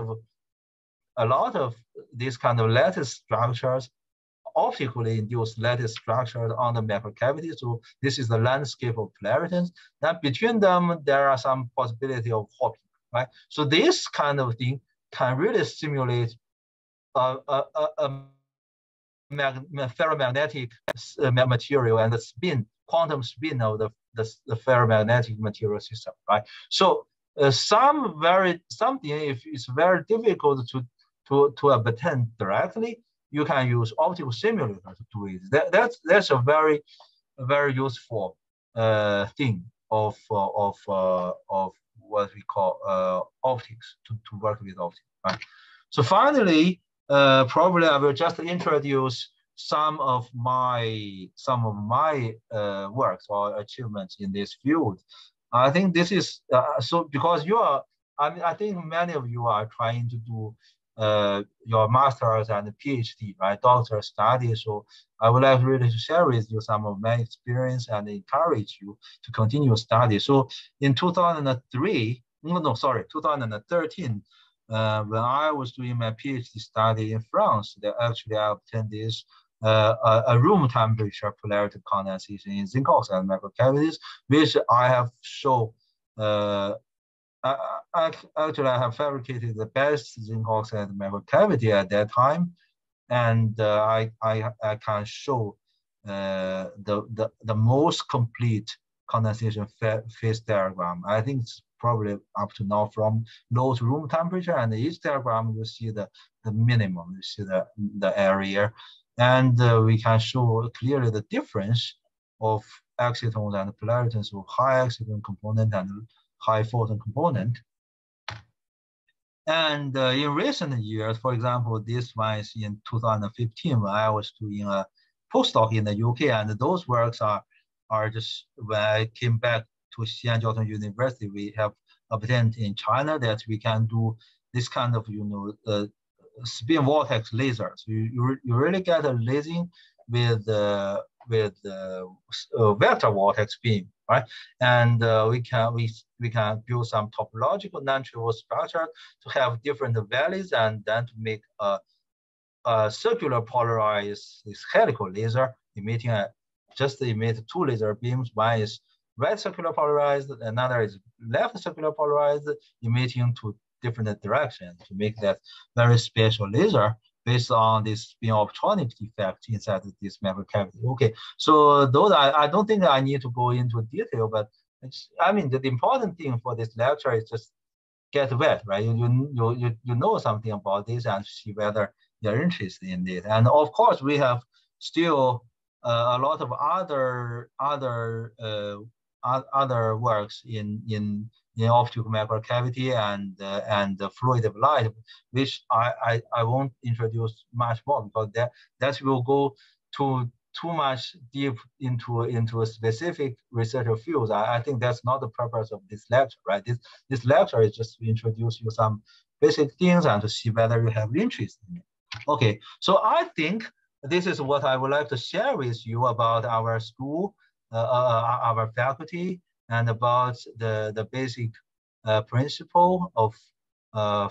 of these kind of lattice structures, optically induced lattice structures on the microcavity. So this is the landscape of polaritons. Then between them, there are some possibility of hopping, right? So this kind of thing can really simulate a ferromagnetic material and the quantum spin of the ferromagnetic material system, right? So something if it's very difficult to obtain directly, you can use optical simulator to do it. That's a very useful thing of what we call optics, to work with optics, right? So finally, probably I will just introduce some of my works or achievements in this field. I think this is so because I think many of you are trying to do your master's and PhD, right, doctoral study. So I would like really to share with you some of my experience and encourage you to continue study. So in 2013, when I was doing my PhD study in France, actually I obtained this a room temperature polarity condensation in zinc oxide microcavities, which I have shown. Actually, I have fabricated the best zinc oxide microcavity at that time, and I can show the most complete condensation phase diagram. I think it's probably up to now from low to room temperature, and each diagram you see the minimum, you see the area, and we can show clearly the difference of excitons and polaritons of high exciton component and high photon component. And in recent years, for example, this one is in 2015 when I was doing a postdoc in the UK, and those works are just when I came back to Xi'an University, we have obtained in China that we can do this kind of spin vortex lasers. You really get a lasing with vector vortex beam, right? And we can build some topological non-trivial structure to have different values, and then to make a circular polarized helical laser emitting emit two laser beams. One is right circular polarized, another is left circular polarized, emitting to different directions to make that very special laser based on this spin-optronic effect inside this microcavity. Okay, so those I don't think I need to go into detail, but I mean the important thing for this lecture is just get wet, right? You know something about this and see whether you're interested in it. And of course, we have still a lot of other works in optical microcavity and the fluid of light, which I won't introduce much more because that will go too much deep into a specific research fields. I think that's not the purpose of this lecture, right? This lecture is just to introduce you some basic things and to see whether you have interest in it. Okay, so I think this is what I would like to share with you about our school, our faculty, and about the basic principle of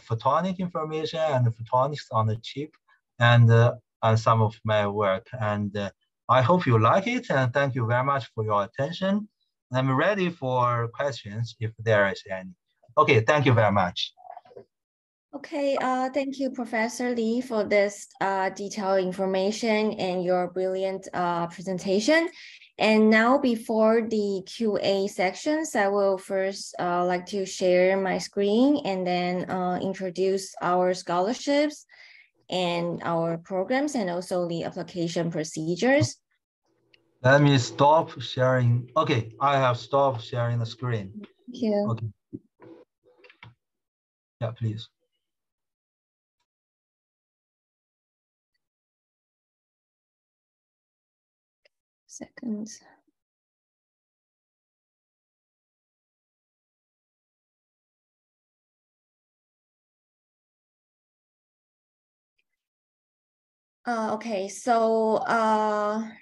photonic information and photonics on the chip, and some of my work. And I hope you like it, and thank you very much for your attention. I'm ready for questions if there is any. Okay, thank you very much. Okay, thank you, Professor Li, for this detailed information and your brilliant presentation. And now, before the QA sections, I will first like to share my screen and then introduce our scholarships and our programs and also the application procedures. Let me stop sharing. Okay, I have stopped sharing the screen. Thank you. Okay. Yeah, please. Seconds. Okay, so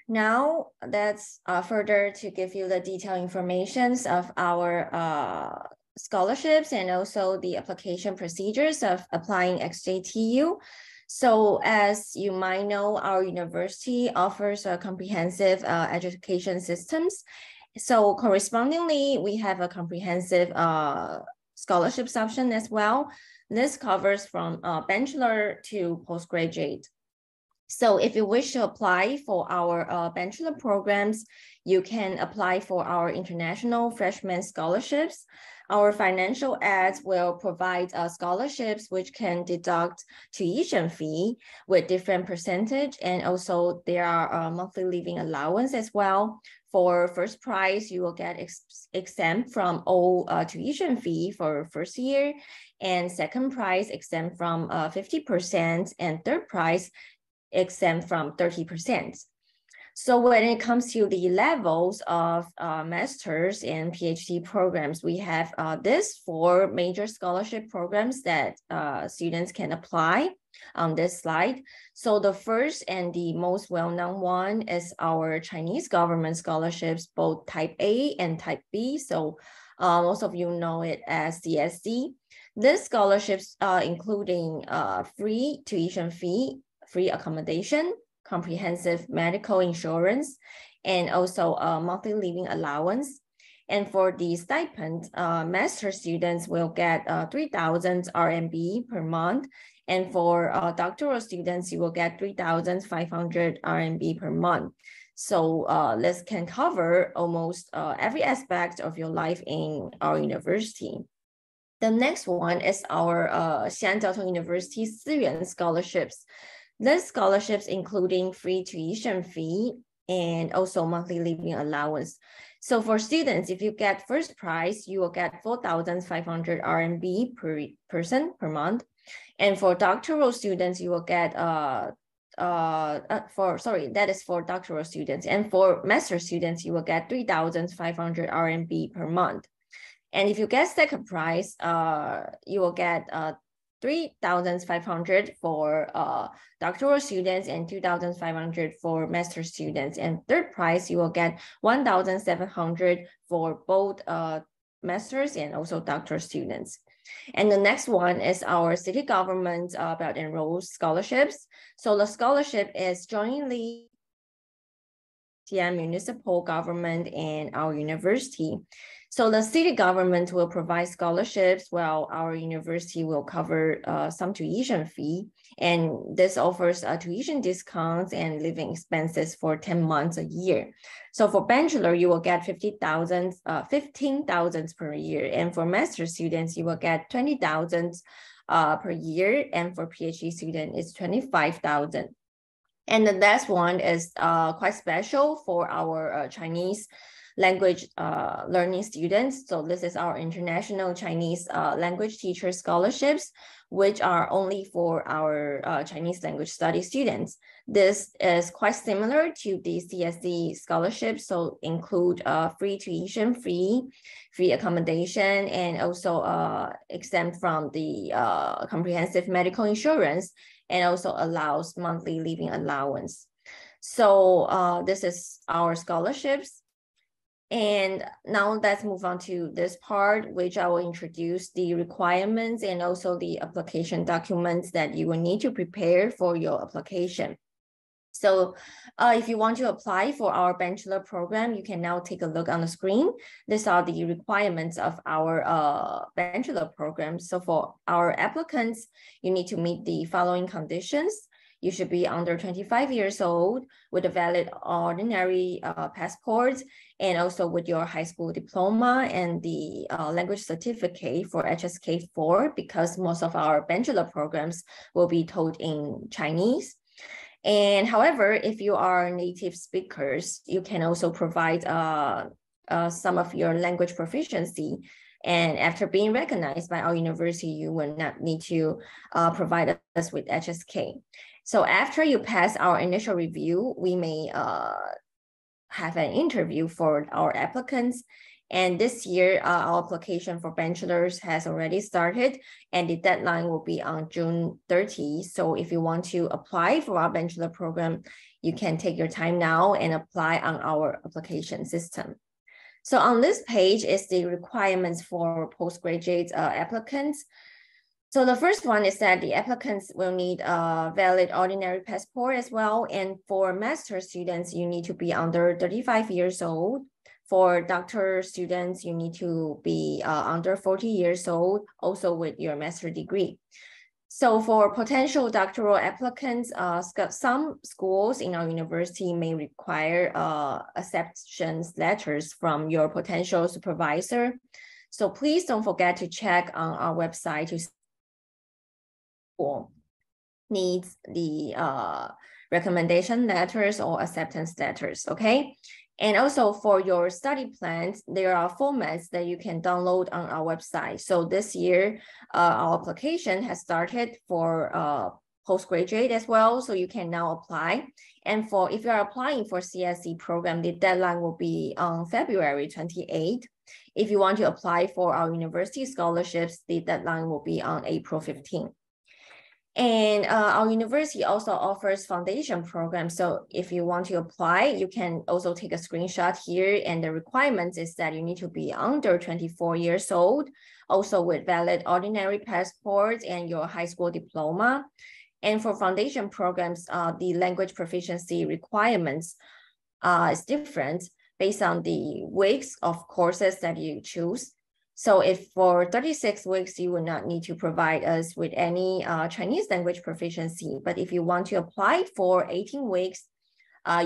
now that's further to give you the detailed informations of our scholarships and also the application procedures of applying XJTU. So as you might know, our university offers a comprehensive education systems. So correspondingly, we have a comprehensive scholarships option as well. This covers from bachelor to postgraduate. So if you wish to apply for our bachelor programs, you can apply for our international freshman scholarships. Our financial aids will provide scholarships which can deduct tuition fee with different percentage, and also there are monthly living allowance as well. For first prize, you will get exempt from all tuition fee for first year, and second prize exempt from 50%, and third prize exempt from 30%. So when it comes to the levels of master's and PhD programs, we have this 4 major scholarship programs that students can apply on this slide. So the first and the most well-known one is our Chinese government scholarships, both type A and type B. So most of you know it as CSC. These scholarships including free tuition fee, free accommodation, comprehensive medical insurance, and also a monthly living allowance. And for the stipend, master students will get 3,000 RMB per month. And for doctoral students, you will get 3,500 RMB per month. So this can cover almost every aspect of your life in our university. The next one is our Xi'an University Siyuan scholarships. These scholarships including free tuition fee and also monthly living allowance. So for students, if you get first prize, you will get 4,500 RMB per person per month. And for doctoral students, you will get that is for doctoral students. And for master students, you will get 3,500 RMB per month. And if you get second prize, you will get 3,500 for doctoral students and 2,500 for master students. And third prize, you will get 1,700 for both masters and also doctoral students. And the next one is our city government Belt and Road scholarships. So the scholarship is jointly Xi'an municipal government and our university. So the city government will provide scholarships while our university will cover some tuition fee. And this offers tuition discounts and living expenses for 10 months a year. So for bachelor, you will get 15,000 per year. And for master students, you will get 20,000 per year. And for PhD student, it's 25,000. And the last one is quite special for our Chinese language learning students. So this is our international Chinese language teacher scholarships, which are only for our Chinese language study students. This is quite similar to the CSE scholarships, so include free tuition, free accommodation, and also exempt from the comprehensive medical insurance, and also allows monthly living allowance. So this is our scholarships. And now let's move on to this part, which I will introduce the requirements and also the application documents that you will need to prepare for your application. So if you want to apply for our bachelor program, you can now take a look on the screen. These are the requirements of our bachelor program. So for our applicants, you need to meet the following conditions. You should be under 25 years old with a valid ordinary passport, and also with your high school diploma and the language certificate for HSK4, because most of our bachelor programs will be taught in Chinese. And however, if you are native speakers, you can also provide some of your language proficiency. And after being recognized by our university, you will not need to provide us with HSK. So after you pass our initial review, we may have an interview for our applicants. And this year, our application for bachelors has already started, and the deadline will be on June 30. So if you want to apply for our bachelor program, you can take your time now and apply on our application system. So on this page is the requirements for postgraduate applicants. So the first one is that the applicants will need a valid ordinary passport as well. And for master students, you need to be under 35 years old. For doctor students, you need to be under 40 years old, also with your master degree. So for potential doctoral applicants, some schools in our university may require acceptance letters from your potential supervisor. So please don't forget to check on our website to needs the recommendation letters or acceptance letters, okay? And also for your study plans, there are formats that you can download on our website. So this year, our application has started for postgraduate as well, so you can now apply. And if you are applying for CSE program, the deadline will be on February 28th. If you want to apply for our university scholarships, the deadline will be on April 15th. And our university also offers foundation programs. So if you want to apply, you can also take a screenshot here. And the requirements is that you need to be under 24 years old, also with valid ordinary passport and your high school diploma. And for foundation programs, the language proficiency requirements is different based on the weeks of courses that you choose. So if for 36 weeks, you will not need to provide us with any Chinese language proficiency. But if you want to apply for 18 weeks,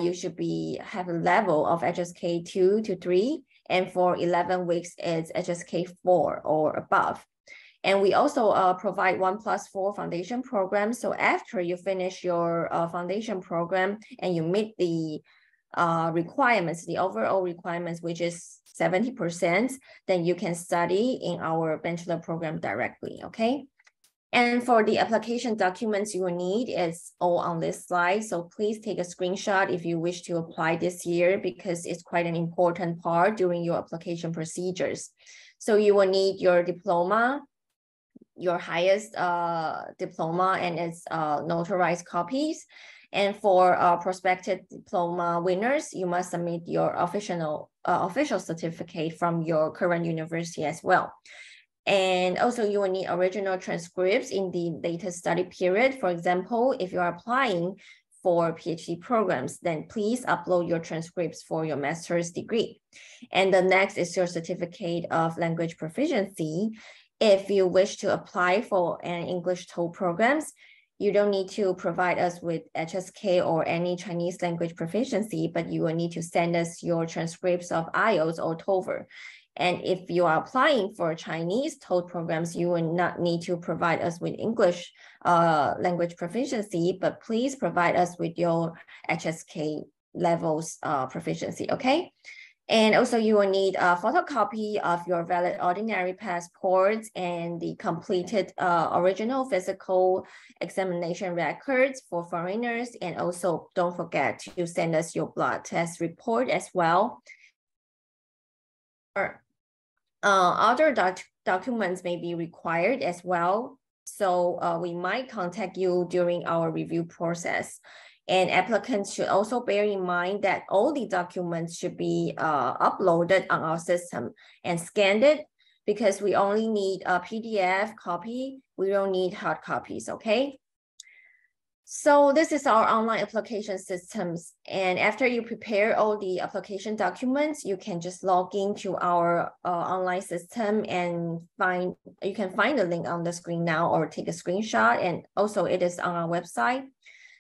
you should have a level of HSK 2 to 3. And for 11 weeks, it's HSK 4 or above. And we also provide 1+4 foundation program. So after you finish your foundation program and you meet the requirements, the overall requirements, which is 70%, then you can study in our bachelor program directly, okay? And for the application documents you will need, is all on this slide. So please take a screenshot if you wish to apply this year, because it's quite an important part during your application procedures. So you will need your diploma, your highest diploma and its notarized copies. And for prospective diploma winners, you must submit your official certificate from your current university as well. And also you will need original transcripts in the latest study period. For example, if you are applying for PhD programs, then please upload your transcripts for your master's degree. And the next is your certificate of language proficiency. If you wish to apply for an English TOEFL programs, you don't need to provide us with HSK or any Chinese language proficiency, but you will need to send us your transcripts of IELTS or TOEFL. And if you are applying for Chinese TOEFL programs, you will not need to provide us with English language proficiency, but please provide us with your HSK levels proficiency, okay? And also you will need a photocopy of your valid ordinary passports and the completed original physical examination records for foreigners. And also don't forget to send us your blood test report as well. Other documents may be required as well. So we might contact you during our review process. And applicants should also bear in mind that all the documents should be uploaded on our system and scanned it, because we only need a PDF copy. We don't need hard copies, okay? So this is our online application systems. And after you prepare all the application documents, you can just log into our online system and you can find the link on the screen now or take a screenshot. And also it is on our website.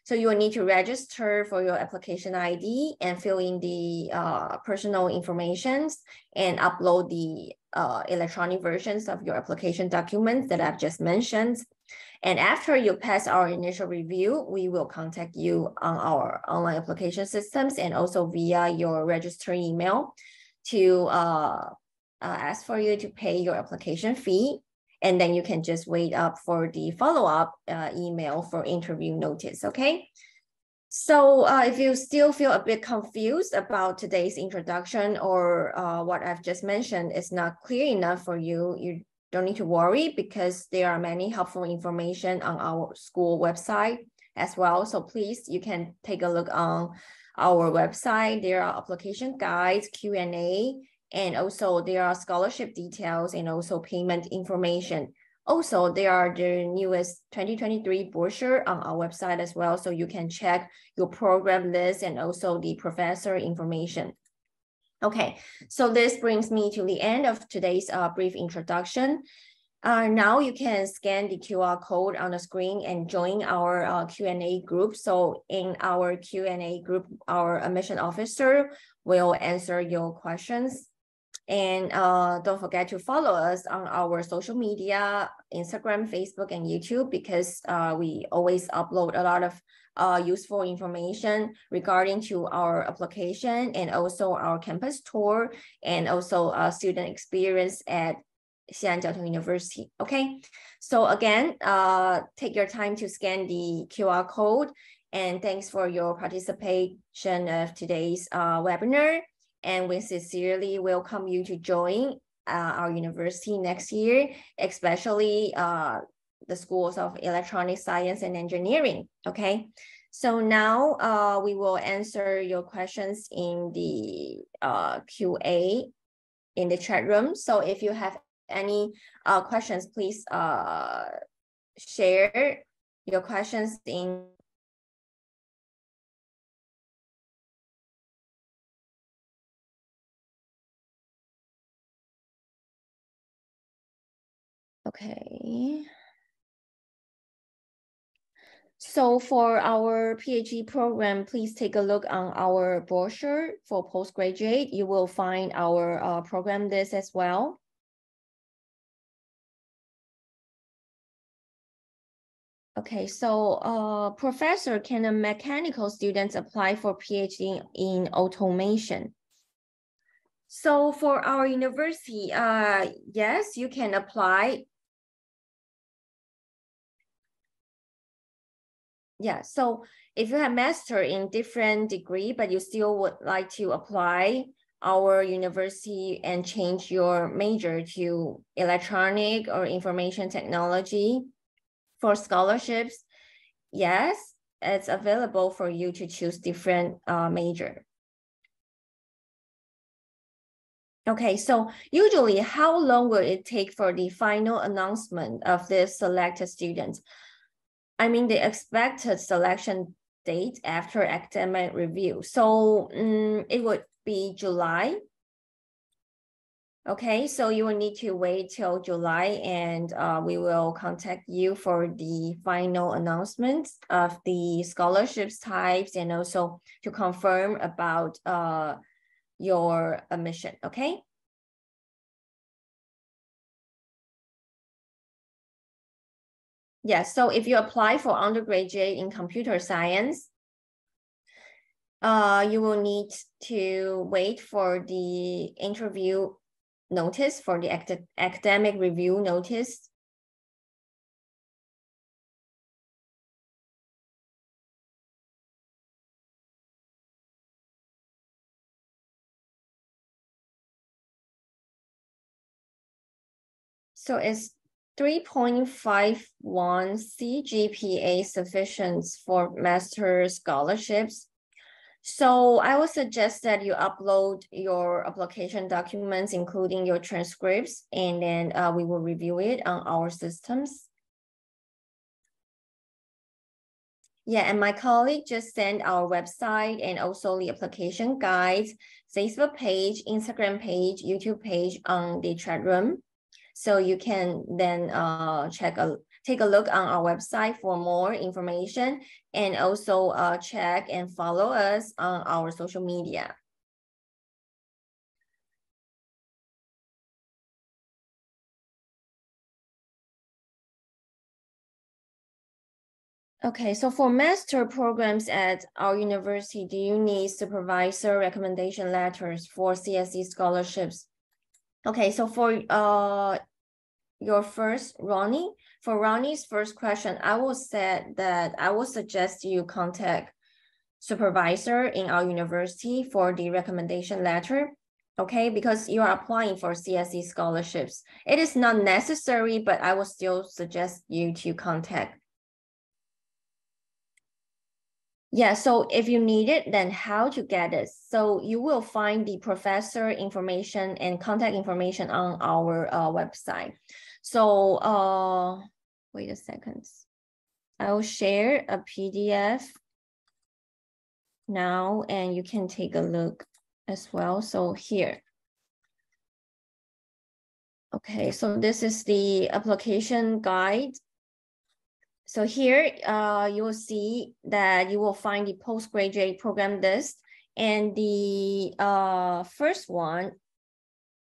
So you will need to register for your application ID and fill in the personal information and upload the electronic versions of your application documents that I've just mentioned. And after you pass our initial review, we will contact you on our online application systems and also via your registered email to ask for you to pay your application fee. And then you can just wait up for the follow-up email for interview notice, okay? So if you still feel a bit confused about today's introduction or what I've just mentioned is not clear enough for you, you don't need to worry, because there are many helpful information on our school website as well. So please, you can take a look on our website. There are application guides, Q&A, and also there are scholarship details and also payment information. Also, there are the newest 2023 brochure on our website as well, so you can check your program list and also the professor information. Okay, so this brings me to the end of today's brief introduction. Now you can scan the QR code on the screen and join our Q&A group. So in our Q&A group, our admission officer will answer your questions. And don't forget to follow us on our social media, Instagram, Facebook, and YouTube, because we always upload a lot of useful information regarding to our application and also our campus tour and also student experience at Xi'an University. Okay, so again, take your time to scan the QR code, and thanks for your participation of today's webinar. And we sincerely welcome you to join our university next year, especially the schools of electronic science and engineering, okay? So now we will answer your questions in the QA in the chat room. So if you have any questions, please share your questions in Okay. So for our PhD program, please take a look on our brochure for postgraduate. You will find our program list as well. Okay, so professor, can a mechanical student apply for PhD in automation? So for our university, yes, you can apply. Yeah, so if you have master in different degree, but you still would like to apply our university and change your major to electronic or information technology for scholarships, yes, it's available for you to choose different major. Okay, so usually how long will it take for the final announcement of the selected students? I mean, the expected selection date after academic review. So it would be July. Okay, so you will need to wait till July, and we will contact you for the final announcement of the scholarships types, and also to confirm about your admission, okay? Yes, so if you apply for undergraduate in computer science, you will need to wait for the interview notice, for the academic review notice. So it's 3.51 CGPA sufficient for master scholarships. So I would suggest that you upload your application documents, including your transcripts, and then we will review it on our systems. Yeah, and my colleague just sent our website and also the application guides, Facebook page, Instagram page, YouTube page on the chat room. So you can then take a look on our website for more information, and also check and follow us on our social media. Okay, so for master programs at our university, do you need supervisor recommendation letters for CSE scholarships? Okay, so for your first, Ronnie, for Ronnie's first question, I will say that I will suggest you contact supervisor in our university for the recommendation letter, okay? Because you are applying for CSE scholarships. It is not necessary, but I will still suggest you to contact. Yeah, so if you need it, then how to get it? So you will find the professor information and contact information on our website. So wait a second. I will share a PDF now, and you can take a look as well. So here. Okay, so this is the application guide. So here you will see that you will find the postgraduate program list, and the first one,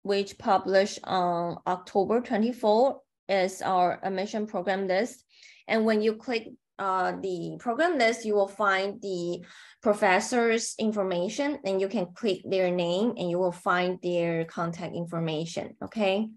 which published on October 24, is our admission program list. And when you click the program list, you will find the professor's information, and you can click their name and you will find their contact information, okay?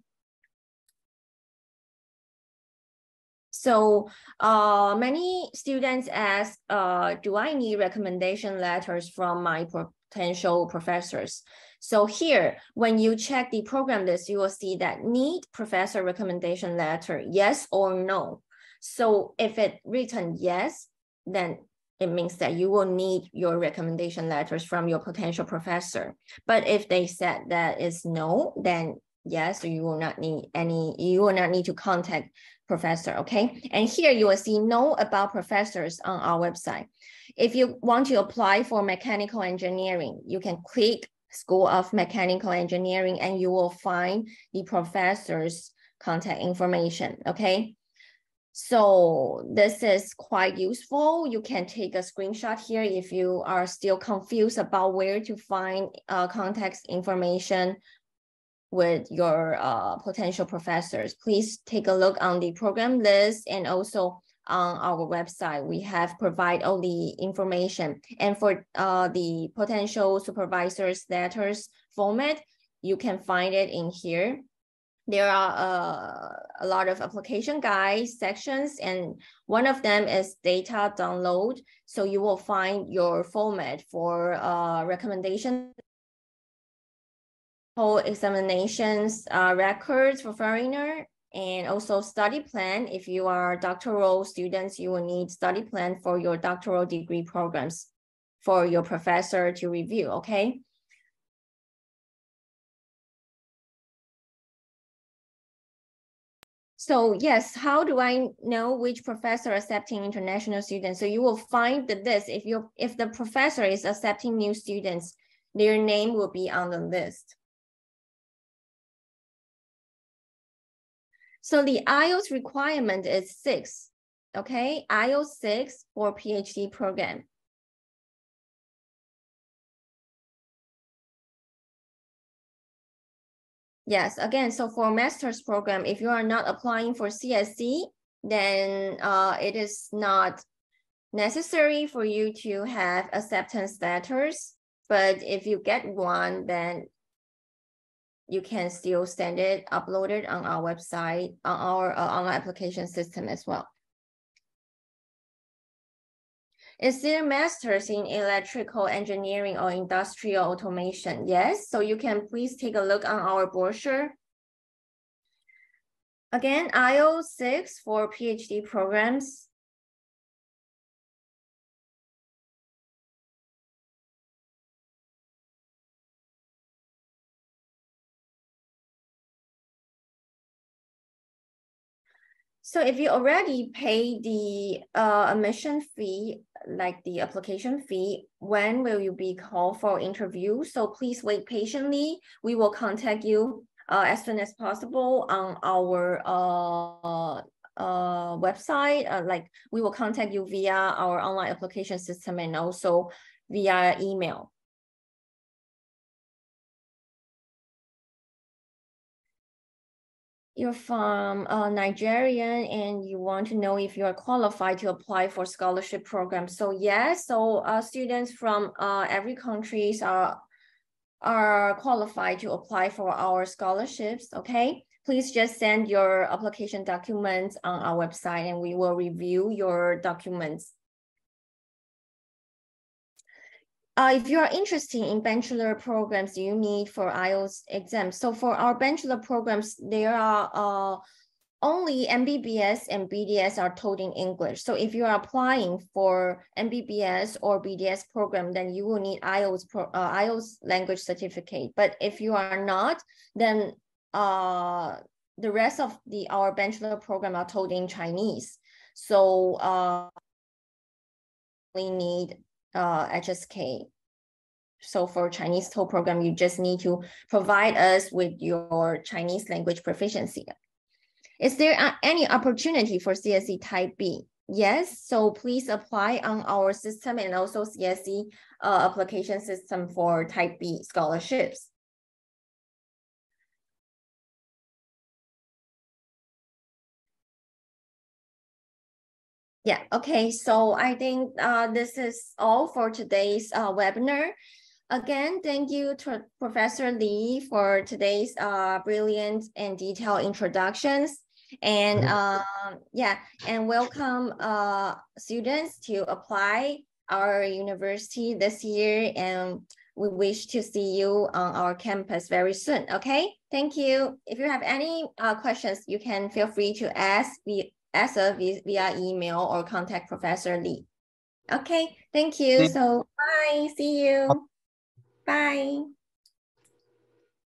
So many students ask, do I need recommendation letters from my potential professors? So here, when you check the program list, you will see that need professor recommendation letter, yes or no. So if it written yes, then it means that you will need your recommendation letters from your potential professor. But if they said that is no, then yes, so you will not need to contact professor, okay? And here you will see know about professors on our website. If you want to apply for mechanical engineering, you can click School of Mechanical Engineering and you will find the professor's contact information, okay? So this is quite useful. You can take a screenshot here if you are still confused about where to find contact information with your potential professors. Please take a look on the program list, and also on our website. We have provide all the information. And for the potential supervisors letters format, you can find it in here. There are a lot of application guides sections, and one of them is data download. So you will find your format for recommendation, examinations, records for foreigner, and also study plan. If you are doctoral students, you will need study plan for your doctoral degree programs for your professor to review, okay? So yes, how do I know which professor accepting international students? So you will find this if the professor is accepting new students, their name will be on the list. So the IELTS requirement is 6, okay? IELTS 6 for PhD program. Yes, again, so for master's program, if you are not applying for CSC, then it is not necessary for you to have acceptance letters. But if you get one, then you can still send it, upload it on our website, on our online application system as well. Is there master's in electrical engineering or industrial automation? Yes, so you can please take a look on our brochure. Again, IELTS 6 for PhD programs. So if you already pay the admission fee, like the application fee, when will you be called for interview? So please wait patiently. We will contact you as soon as possible on our website. Like we will contact you via our online application system and also via email. You're from Nigeria and you want to know if you are qualified to apply for scholarship program. So yes, so students from every countries are qualified to apply for our scholarships, okay? Please just send your application documents on our website and we will review your documents. If you are interested in bachelor programs you need for IELTS exams. So for our bachelor programs, there are only MBBS and BDS are taught in English. So if you are applying for MBBS or BDS program, then you will need IELTS language certificate. But if you are not, then the rest of our bachelor program are taught in Chinese. So we need HSK. So for Chinese TOEFL program, you just need to provide us with your Chinese language proficiency. Is there any opportunity for CSE Type B? Yes, so please apply on our system and also CSE application system for Type B scholarships. Yeah, okay, so I think this is all for today's webinar. Again, thank you to Professor Li for today's brilliant and detailed introductions. And yeah, and welcome students to apply our university this year. And we wish to see you on our campus very soon, okay? Thank you. If you have any questions, you can feel free to ask us via email or contact Professor Li. Okay, thank you. So bye, see you. Bye.